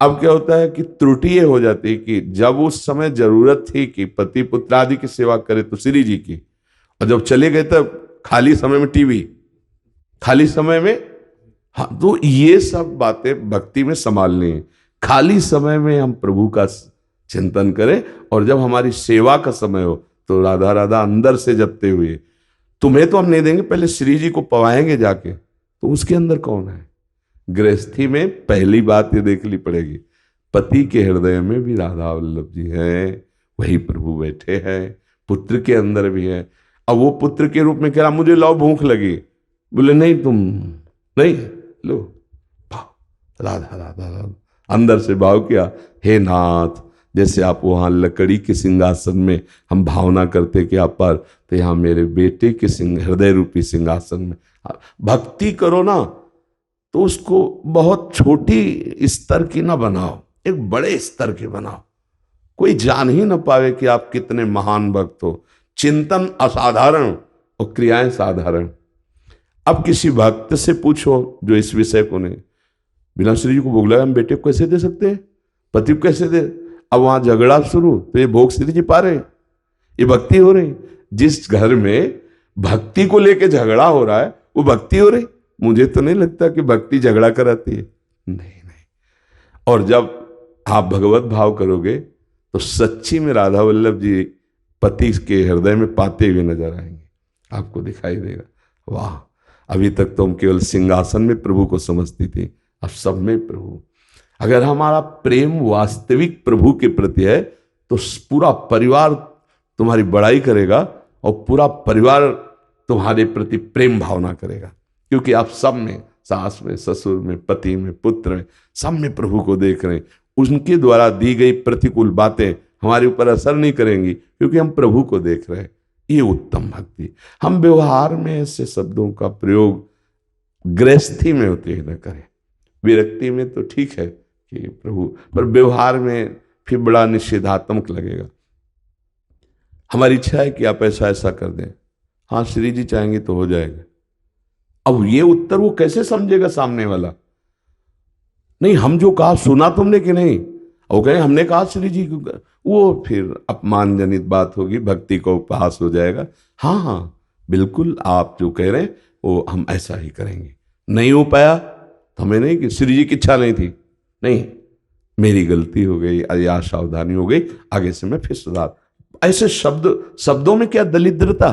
अब क्या होता है कि त्रुटि ये हो जाती है कि जब उस समय जरूरत थी कि पति पुत्र आदि की सेवा करे तो श्री जी की, और जब चले गए तब खाली समय में टीवी, खाली समय में, हाँ, तो ये सब बातें भक्ति में संभालनी है। खाली समय में हम प्रभु का चिंतन करें, और जब हमारी सेवा का समय हो तो राधा राधा अंदर से जपते हुए, तुम्हें तो हम नहीं देंगे, पहले श्री जी को पवाएंगे जाके, तो उसके अंदर कौन है? गृहस्थी में पहली बात ये देखनी पड़ेगी, पति के हृदय में भी राधा वल्लभ जी हैं, वही प्रभु बैठे हैं, पुत्र के अंदर भी है। अब वो पुत्र के रूप में कह रहा मुझे लाओ भूख लगी, बोले नहीं तुम नहीं लो, भाव राधा राधा राधा, अंदर से भाव किया, हे नाथ, जैसे आप वहां लकड़ी के सिंहासन में हम भावना करते कि आप पर, तो यहाँ मेरे बेटे के हृदय रूपी सिंहासन में भक्ति करो ना, तो उसको बहुत छोटी स्तर की ना बनाओ, एक बड़े स्तर की बनाओ। कोई जान ही ना पावे कि आप कितने महान भक्त हो। चिंतन असाधारण और क्रियाएं साधारण। अब किसी भक्त से पूछो जो इस विषय को नहीं, बिना श्री जी को भोग लगा हम बेटे को कैसे दे सकते हैं, पति को कैसे दे? अब वहां झगड़ा शुरू, तो ये भोग श्री जी पा रहे, ये भक्ति हो रही। जिस घर में भक्ति को लेके झगड़ा हो रहा है वो भक्ति हो रही? मुझे तो नहीं लगता कि भक्ति झगड़ा कराती है, नहीं। और जब आप भगवत भाव करोगे तो सच्ची में राधा वल्लभ जी पति के हृदय में पाते हुए नजर आएंगे, आपको दिखाई देगा। वाह, अभी तक तो हम केवल सिंहासन में प्रभु को समझती थी, अब सब में प्रभु। अगर हमारा प्रेम वास्तविक प्रभु के प्रति है तो पूरा परिवार तुम्हारी बड़ाई करेगा और पूरा परिवार तुम्हारे प्रति प्रेम भावना करेगा, क्योंकि आप सब में, सास में, ससुर में, पति में, पुत्र में, सब में प्रभु को देख रहे हैं। उनके द्वारा दी गई प्रतिकूल बातें हमारे ऊपर असर नहीं करेंगी, क्योंकि हम प्रभु को देख रहे हैं। ये उत्तम भक्ति। हम व्यवहार में ऐसे शब्दों का प्रयोग गृहस्थी में होते ही न करें। विरक्ति में तो ठीक है कि प्रभु, पर व्यवहार में फिर बड़ा निषेधात्मक लगेगा। हमारी इच्छा है कि आप ऐसा ऐसा कर दें, हाँ श्री जी चाहेंगे तो हो जाएगा। अब ये उत्तर वो कैसे समझेगा सामने वाला? नहीं, हम जो कहा सुना तुमने कि नहीं, वो कहे हमने कहा श्री जी को, वो फिर अपमानजनित बात होगी, भक्ति का उपहास हो जाएगा। हाँ बिल्कुल, आप जो कह रहे हैं वो हम ऐसा ही करेंगे। नहीं हो पाया तो हमें नहीं कि श्री जी की इच्छा नहीं थी, नहीं मेरी गलती हो गई या सावधानी हो गई, आगे से मैं फिर सुधार। ऐसे शब्दों में क्या दलिद्रता,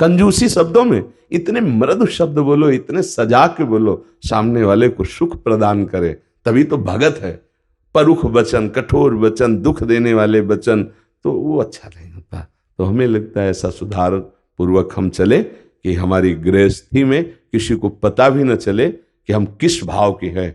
कंजूसी शब्दों में। इतने मृदु शब्द बोलो, इतने सजा के बोलो, सामने वाले को सुख प्रदान करे, तभी तो भगत है। परुख वचन, कठोर वचन, दुख देने वाले वचन, तो वो अच्छा नहीं होता। तो हमें लगता है ऐसा सुधार पूर्वक हम चले कि हमारी गृहस्थी में किसी को पता भी न चले कि हम किस भाव के हैं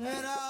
राधा